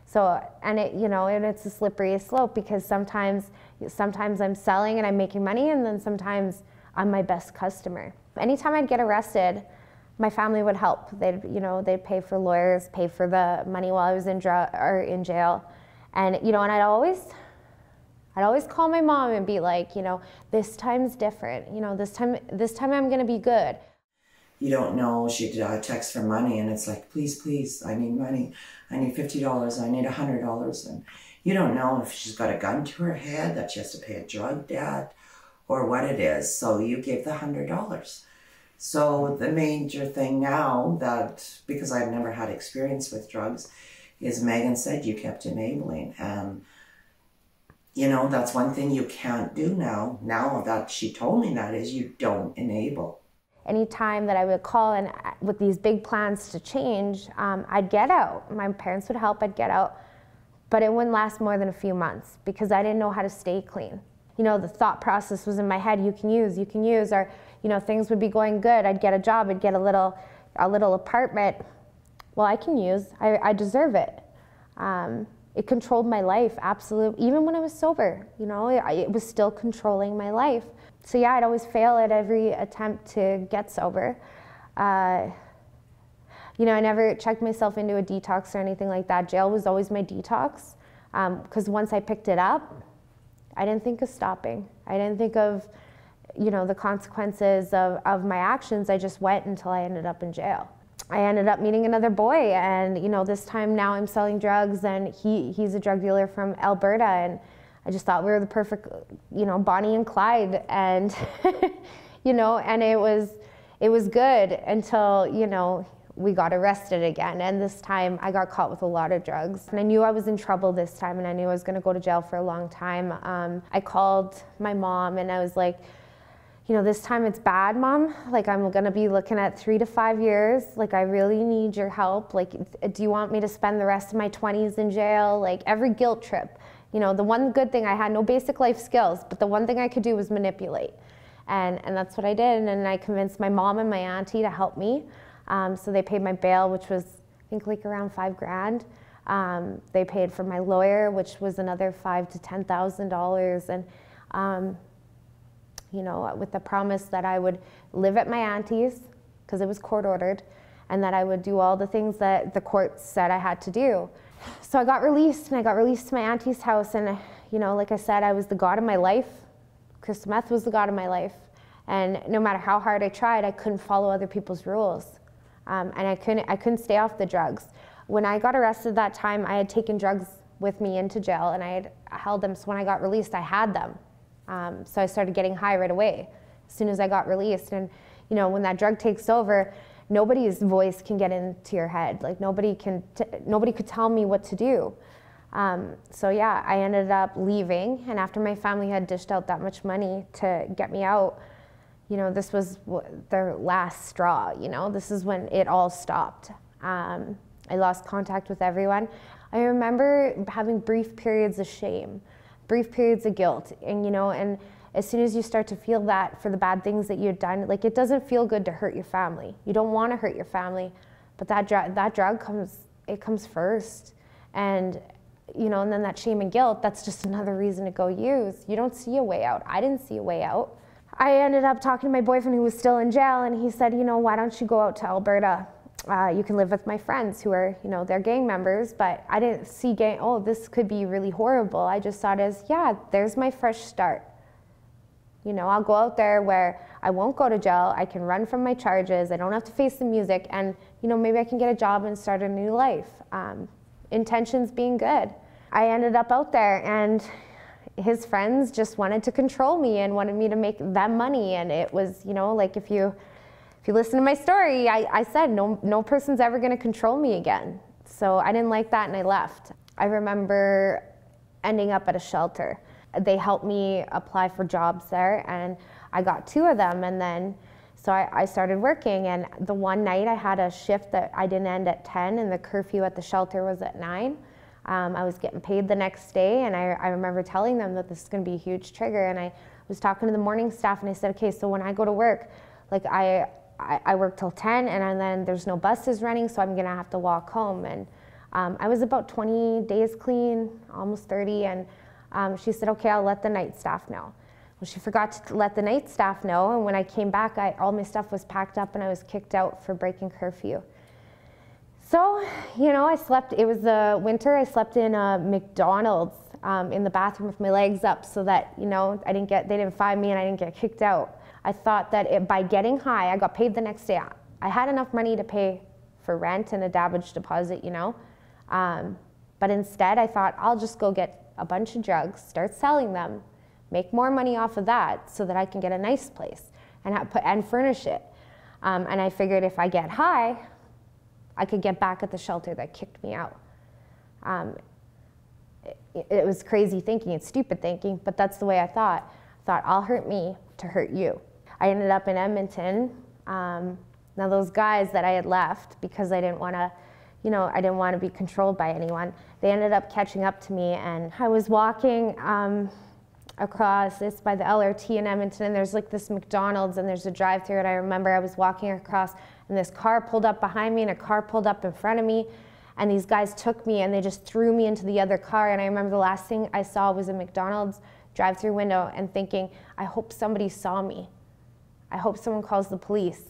So, and it, you know, and it's a slippery slope because sometimes I'm selling and I'm making money, and then sometimes I'm my best customer. Anytime I'd get arrested, my family would help. They'd pay for lawyers, pay for the money while I was in jail. And, you know, and I'd always call my mom and be like, you know, this time's different. You know, this time I'm gonna be good. You don't know, she'd text for money, and it's like, please, please, I need money. I need $50, I need $100. And you don't know if she's got a gun to her head, that she has to pay a drug debt, or what it is. So you give the $100. So the major thing now that, because I've never had experience with drugs, is Megan said you kept enabling. And you know, that's one thing you can't do now. Now that she told me that, is you don't enable. Anytime that I would call and with these big plans to change, I'd get out. My parents would help, I'd get out. But it wouldn't last more than a few months because I didn't know how to stay clean. You know, the thought process was in my head, you can use, or, you know, things would be going good. I'd get a job, I'd get a little apartment. Well, I can use, I deserve it. It controlled my life, absolutely. Even when I was sober, you know, it was still controlling my life. So yeah, I'd always fail at every attempt to get sober. You know, I never checked myself into a detox or anything like that. Jail was always my detox, because once I picked it up, I didn't think of stopping. I didn't think of, you know, the consequences of my actions. I just went until I ended up in jail. I ended up meeting another boy, and you know, this time now I'm selling drugs, and he's a drug dealer from Alberta, and I just thought we were the perfect, you know, Bonnie and Clyde, and you know, and it was good until, you know, we got arrested again, and this time I got caught with a lot of drugs, and I knew I was in trouble this time, and I knew I was going to go to jail for a long time. I called my mom, and I was like, you know, this time it's bad, Mom. Like, I'm gonna be looking at 3 to 5 years. Like, I really need your help. Like, do you want me to spend the rest of my 20s in jail? Like, every guilt trip. You know, the one good thing, I had no basic life skills, but the one thing I could do was manipulate. And that's what I did. And I convinced my mom and my auntie to help me. So they paid my bail, which was, I think, like around $5,000. They paid for my lawyer, which was another $5,000 to $10,000. And, you know, with the promise that I would live at my auntie's, because it was court ordered, and that I would do all the things that the court said I had to do. So I got released, and I got released to my auntie's house, and, you know, like I said, I was the god of my life. Crystal meth was the god of my life. And no matter how hard I tried, I couldn't follow other people's rules. And I couldn't stay off the drugs. When I got arrested that time, I had taken drugs with me into jail, and I had held them, so when I got released, I had them. So I started getting high right away as soon as I got released. And you know, when that drug takes over, nobody's voice can get into your head. Like nobody could tell me what to do. So yeah, I ended up leaving, and after my family had dished out that much money to get me out, you know, this was their last straw. You know, this is when it all stopped. I lost contact with everyone. I remember having brief periods of shame, brief periods of guilt, and you know, and as soon as you start to feel that for the bad things that you've done, like it doesn't feel good to hurt your family. You don't want to hurt your family, but that drug comes it comes first. And, you know, and then that shame and guilt, that's just another reason to go use. You don't see a way out. I didn't see a way out. I ended up talking to my boyfriend who was still in jail, and he said, you know, why don't you go out to Alberta? You can live with my friends who are, you know, they're gang members, but I didn't see oh, this could be really horrible. I just saw it as, yeah, there's my fresh start. You know, I'll go out there where I won't go to jail, I can run from my charges, I don't have to face the music, and, you know, maybe I can get a job and start a new life. Intentions being good. I ended up out there, and his friends just wanted to control me and wanted me to make them money, and it was, you know, like if you listen to my story, I said no person's ever going to control me again. So I didn't like that, and I left. I remember ending up at a shelter. They helped me apply for jobs there, and I got 2 of them, and then so I started working, and the one night I had a shift that I didn't end at 10, and the curfew at the shelter was at 9. I was getting paid the next day, and I remember telling them that this is going to be a huge trigger, and I was talking to the morning staff, and I said, okay, so when I go to work, like I work till 10, and then there's no buses running, so I'm going to have to walk home. And I was about 20 days clean, almost 30, and she said, okay, I'll let the night staff know. Well, she forgot to let the night staff know, and when I came back, all my stuff was packed up, and I was kicked out for breaking curfew. So, you know, I slept, it was the winter, I slept in a McDonald's in the bathroom with my legs up so that, you know, they didn't find me and I didn't get kicked out. I thought that by getting high, I got paid the next day. I had enough money to pay for rent and a damage deposit, you know. But instead, I thought, I'll just go get a bunch of drugs, start selling them, make more money off of that so that I can get a nice place and furnish it. And I figured if I get high, I could get back at the shelter that kicked me out. It was crazy thinking, it's stupid thinking, but that's the way I thought. I thought, I'll hurt me to hurt you. I ended up in Edmonton. Now those guys that I had left because I didn't want to, you know, I didn't want to be controlled by anyone, they ended up catching up to me, and I was walking across, it's by the LRT in Edmonton, and there's like this McDonald's and there's a drive-thru, and I remember I was walking across and this car pulled up behind me and a car pulled up in front of me, and these guys took me and they just threw me into the other car, and I remember the last thing I saw was a McDonald's drive-thru window and thinking, I hope somebody saw me. I hope someone calls the police.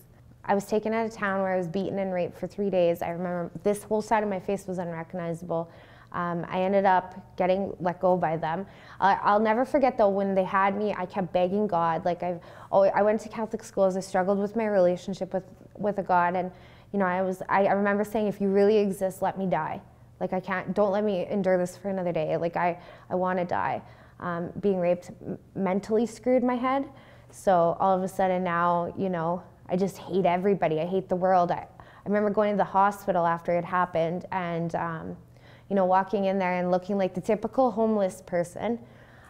I was taken out of town where I was beaten and raped for 3 days. I remember this whole side of my face was unrecognizable. I ended up getting let go by them. I'll never forget though, when they had me, I kept begging God. Like I went to Catholic schools, I struggled with my relationship with a God, and you know, I remember saying, if you really exist, let me die. Like don't let me endure this for another day. Like I want to die. Being raped mentally screwed my head. So all of a sudden now, you know, I just hate everybody. I hate the world. I remember going to the hospital after it happened, and you know, walking in there and looking like the typical homeless person.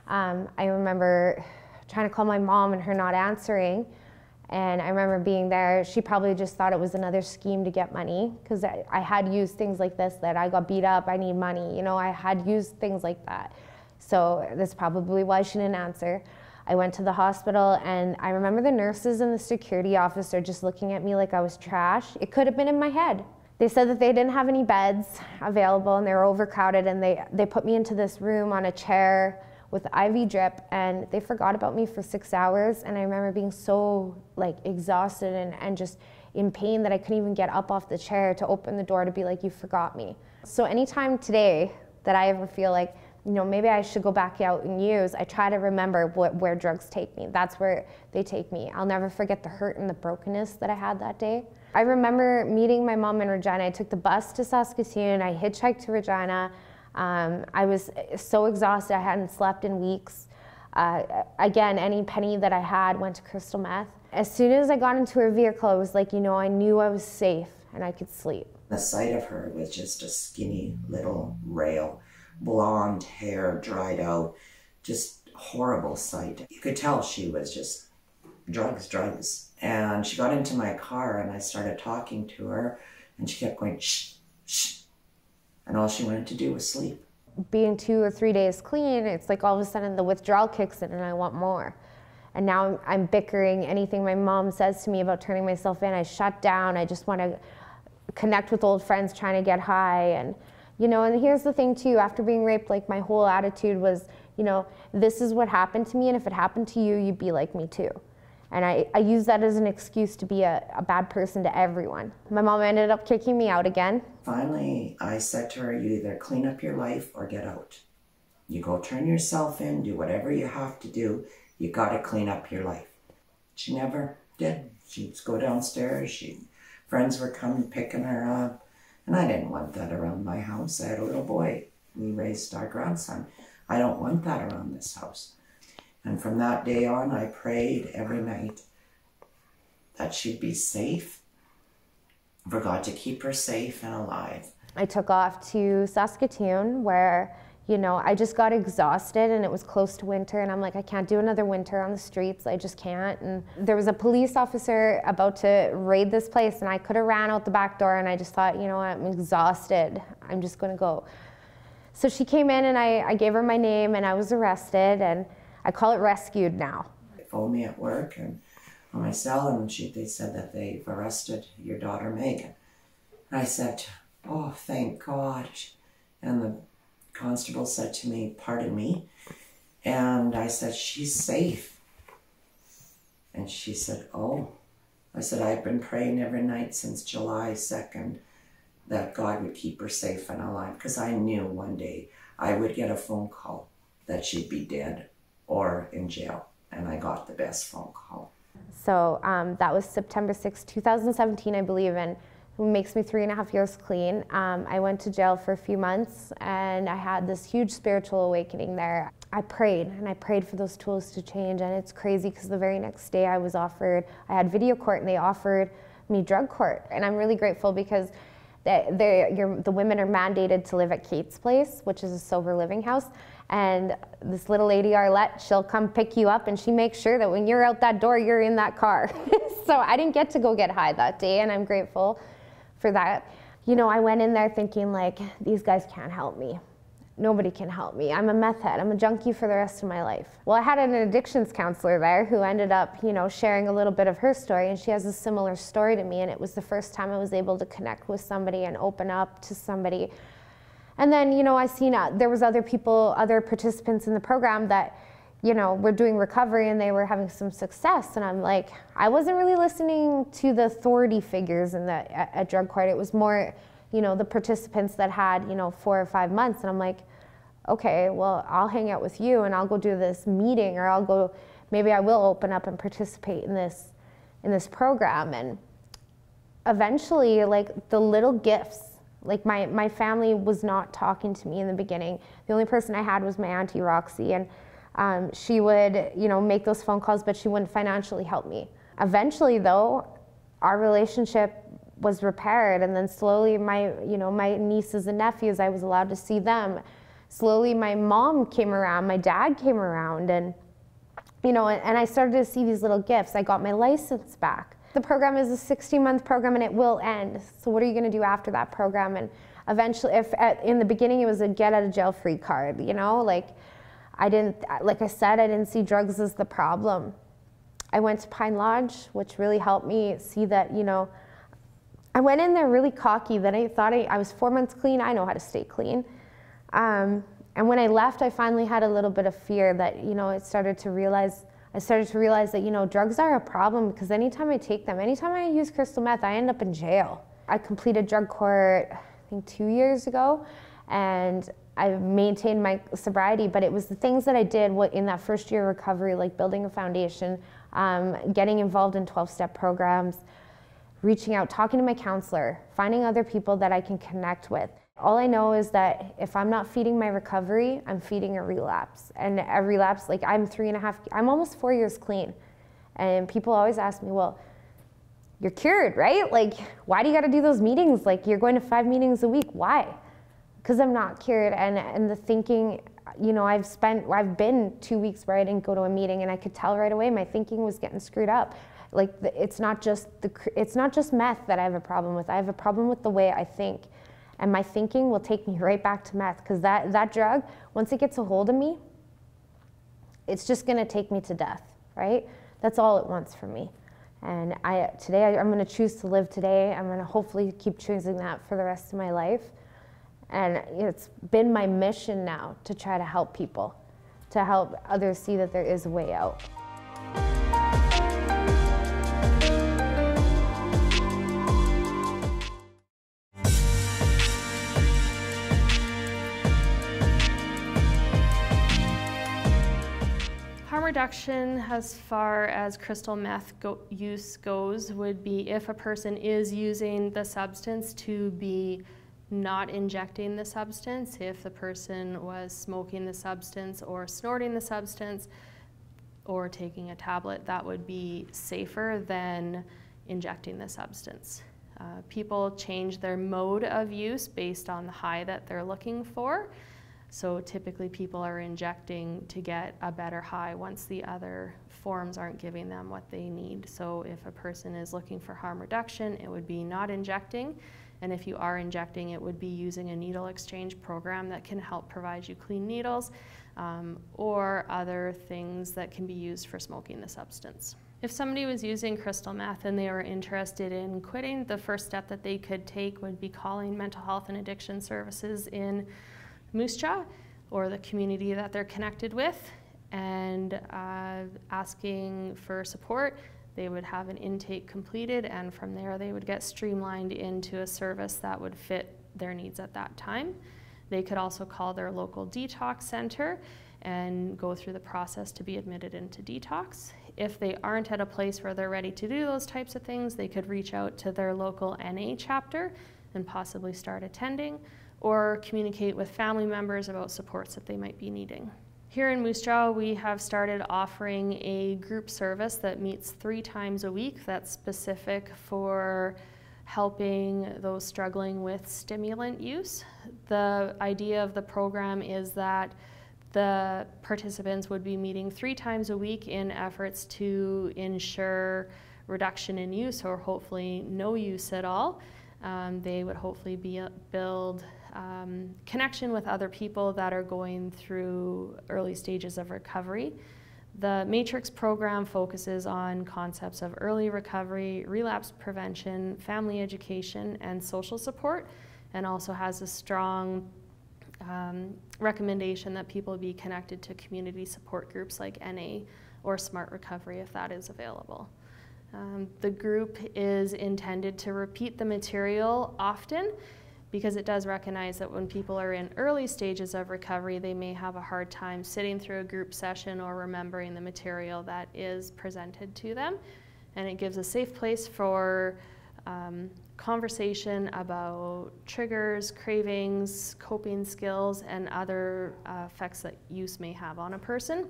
I remember trying to call my mom and her not answering. And I remember being there, she probably just thought it was another scheme to get money, because I had used things like this, that I got beat up, I need money, you know, I had used things like that. So that's probably why she didn't answer. I went to the hospital, and I remember the nurses and the security officer just looking at me like I was trash. It could have been in my head. They said that they didn't have any beds available and they were overcrowded, and they put me into this room on a chair with IV drip, and they forgot about me for 6 hours. And I remember being so like exhausted and just in pain that I couldn't even get up off the chair to open the door to be like, you forgot me. So anytime today that I ever feel like, you know, maybe I should go back out and use, I try to remember where drugs take me. That's where they take me. I'll never forget the hurt and the brokenness that I had that day. I remember meeting my mom in Regina. I took the bus to Saskatchewan. I hitchhiked to Regina. I was so exhausted. I hadn't slept in weeks. Again, any penny that I had went to crystal meth. As soon as I got into her vehicle, it was like, you know, I knew I was safe and I could sleep. The sight of her was just a skinny little rail, blonde hair dried out, just horrible sight. You could tell she was just drugs. And she got into my car and I started talking to her and she kept going, shh, shh. And all she wanted to do was sleep. Being 2 or 3 days clean, it's like all of a sudden the withdrawal kicks in and I want more. And now I'm bickering. Anything my mom says to me about turning myself in, I shut down. I just want to connect with old friends, trying to get high. And, you know, and here's the thing too, after being raped, like my whole attitude was, you know, this is what happened to me, and if it happened to you, you'd be like me too. And I use that as an excuse to be a bad person to everyone. My mom ended up kicking me out again. Finally, I said to her, you either clean up your life or get out. You go turn yourself in, do whatever you have to do. You got to clean up your life. She never did. She'd go downstairs. Friends were coming, picking her up. And I didn't want that around my house. I had a little boy. We raised our grandson. I don't want that around this house. And from that day on, I prayed every night that she'd be safe, for God to keep her safe and alive. I took off to Saskatchewan where, you know, I just got exhausted and it was close to winter and I'm like, I can't do another winter on the streets, I just can't. And there was a police officer about to raid this place and I could have ran out the back door and I just thought, you know what, I'm exhausted, I'm just gonna go. So she came in and I gave her my name and I was arrested, and I call it rescued now. They phoned me at work and on my cell, and they said that they've arrested your daughter, Megan. And I said, oh, thank God. And the constable said to me, pardon me. And I said, she's safe. And she said, oh. I said, I've been praying every night since July 2nd that God would keep her safe and alive, because I knew one day I would get a phone call that she'd be dead or in jail. And I got the best phone call. So that was September 6, 2017, I believe, and it makes me 3.5 years clean. I went to jail for a few months and I had this huge spiritual awakening there. I prayed and I prayed for those tools to change, and it's crazy because the very next day I had video court and they offered me drug court. And I'm really grateful because the women are mandated to live at Kate's Place, which is a sober living house. And this little lady, Arlette, she'll come pick you up and she makes sure that when you're out that door, you're in that car. So I didn't get to go get high that day, and I'm grateful for that. You know, I went in there thinking like, these guys can't help me. Nobody can help me. I'm a meth head. I'm a junkie for the rest of my life. Well, I had an addictions counselor there who ended up, you know, sharing a little bit of her story, and she has a similar story to me, and it was the first time I was able to connect with somebody and open up to somebody. And then, you know, I seen there was other people, other participants in the program that, you know, were doing recovery and they were having some success. And I'm like, I wasn't really listening to the authority figures in at drug court. It was more, you know, the participants that had, you know, 4 or 5 months. And I'm like, okay, well, I'll hang out with you and I'll go do this meeting, or I'll go, maybe I will open up and participate in this program. And eventually, like, the little gifts, like my family was not talking to me in the beginning. The only person I had was my Auntie Roxy, and she would, you know, make those phone calls, but she wouldn't financially help me. Eventually, though, our relationship was repaired, and then slowly my nieces and nephews, I was allowed to see them. Slowly my mom came around, my dad came around, and, you know, and I started to see these little gifts. I got my license back. The program is a 16-month program and it will end. So what are you going to do after that program? And eventually, in the beginning it was a get out of jail free card, you know, like I said, I didn't see drugs as the problem. I went to Pine Lodge, which really helped me see that, you know, I went in there really cocky that I thought I was 4 months clean. I know how to stay clean. And when I left, I finally had a little bit of fear that, you know, I started to realize that, you know, drugs are a problem, because anytime I take them, anytime I use crystal meth, I end up in jail. I completed drug court, I think 2 years ago, and I maintained my sobriety, but it was the things that I did in that first year of recovery, like building a foundation, getting involved in 12-step programs, reaching out, talking to my counselor, finding other people that I can connect with. All I know is that if I'm not feeding my recovery, I'm feeding a relapse. And a relapse, like I'm almost 4 years clean. And people always ask me, well, you're cured, right? Like, why do you gotta do those meetings? Like, you're going to 5 meetings a week, why? Because I'm not cured. And the thinking, you know, I've been 2 weeks where I didn't go to a meeting, and I could tell right away my thinking was getting screwed up. Like, it's not just meth that I have a problem with. I have a problem with the way I think. And my thinking will take me right back to meth, because that drug, once it gets a hold of me, it's just gonna take me to death, right? That's all it wants from me. And today I'm going to choose to live today. I'm going to hopefully keep choosing that for the rest of my life. And it's been my mission now to try to help people, to help others see that there is a way out. Harm reduction as far as crystal meth use goes would be if a person is using the substance to be not injecting the substance. If the person was smoking the substance or snorting the substance or taking a tablet, that would be safer than injecting the substance. People change their mode of use based on the high that they're looking for. So typically people are injecting to get a better high once the other forms aren't giving them what they need. So if a person is looking for harm reduction, it would be not injecting. And if you are injecting, it would be using a needle exchange program that can help provide you clean needles or other things that can be used for smoking the substance. If somebody was using crystal meth and they were interested in quitting, the first step that they could take would be calling mental health and addiction services in Moose Jaw or the community that they're connected with and asking for support. They would have an intake completed, and from there they would get streamlined into a service that would fit their needs at that time. They could also call their local detox center and go through the process to be admitted into detox. If they aren't at a place where they're ready to do those types of things, they could reach out to their local NA chapter and possibly start attending, or communicate with family members about supports that they might be needing. Here in Moose Jaw, we have started offering a group service that meets 3 times a week that's specific for helping those struggling with stimulant use. The idea of the program is that the participants would be meeting 3 times a week in efforts to ensure reduction in use or hopefully no use at all. They would hopefully build connection with other people that are going through early stages of recovery. The Matrix program focuses on concepts of early recovery, relapse prevention, family education, and social support, and also has a strong recommendation that people be connected to community support groups like NA or Smart Recovery if that is available. The group is intended to repeat the material often because it does recognize that when people are in early stages of recovery, they may have a hard time sitting through a group session or remembering the material that is presented to them. And it gives a safe place for conversation about triggers, cravings, coping skills, and other effects that use may have on a person.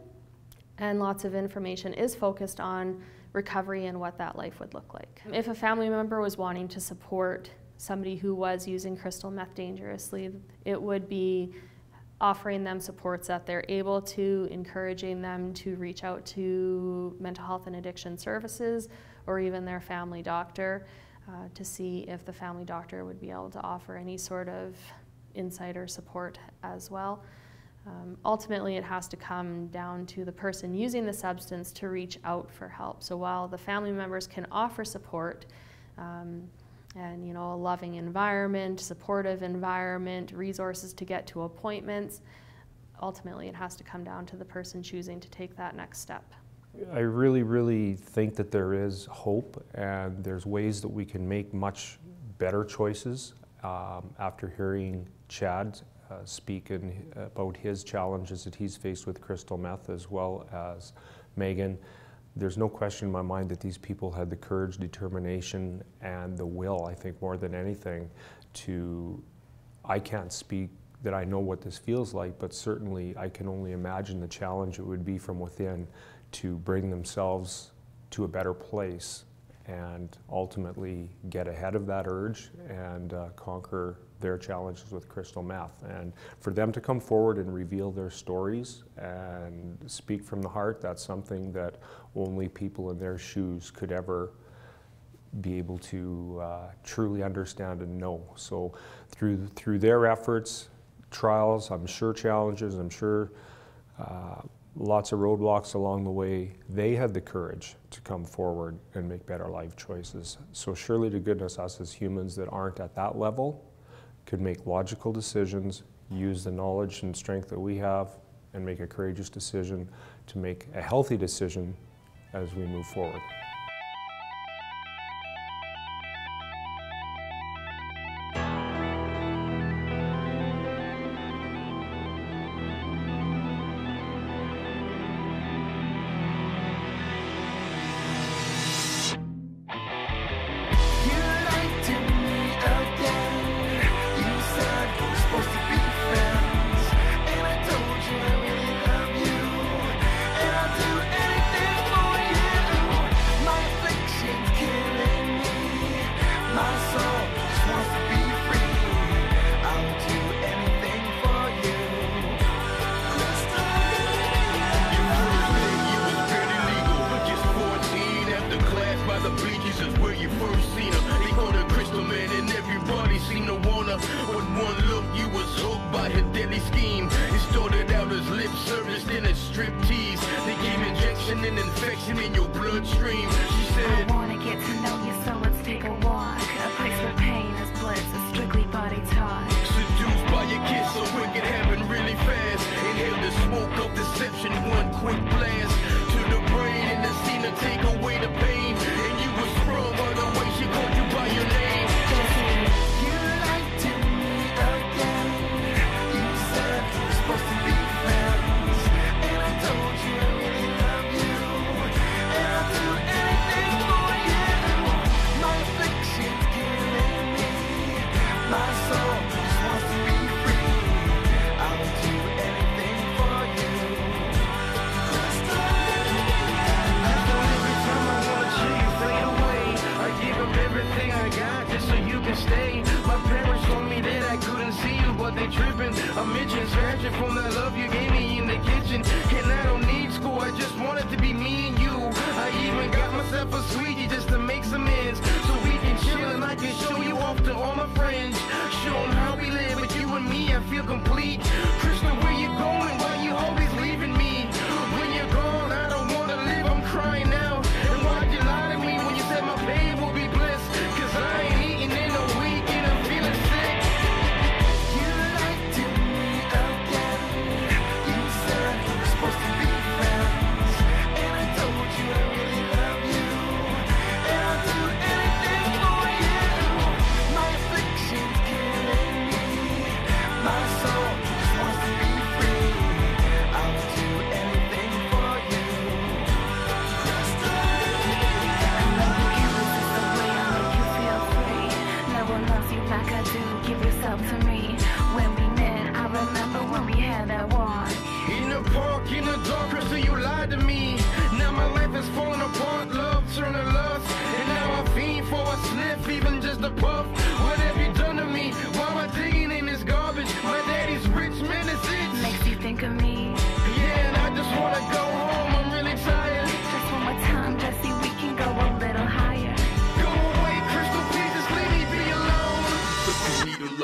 And lots of information is focused on recovery and what that life would look like. If a family member was wanting to support somebody who was using crystal meth dangerously, it would be offering them supports that they're able to, encouraging them to reach out to mental health and addiction services or even their family doctor to see if the family doctor would be able to offer any sort of insight or support as well. Ultimately, it has to come down to the person using the substance to reach out for help. So while the family members can offer support and a loving environment, supportive environment, resources to get to appointments, ultimately it has to come down to the person choosing to take that next step. I really think that there is hope and there's ways that we can make much better choices. After hearing Chad speak about his challenges that he's faced with crystal meth, as well as Megan, there's no question in my mind that these people had the courage, determination, and the will, I think more than anything, I can't speak that I know what this feels like, but certainly I can only imagine the challenge it would be from within to bring themselves to a better place and ultimately get ahead of that urge and conquer their challenges with crystal meth. And for them to come forward and reveal their stories and speak from the heart, that's something that only people in their shoes could ever be able to truly understand and know. So through their efforts, trials, I'm sure challenges, I'm sure lots of roadblocks along the way, they had the courage to come forward and make better life choices. So surely to goodness, us as humans that aren't at that level could make logical decisions, use the knowledge and strength that we have, and make a courageous decision to make a healthy decision as we move forward.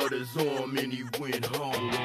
His arm and he went home.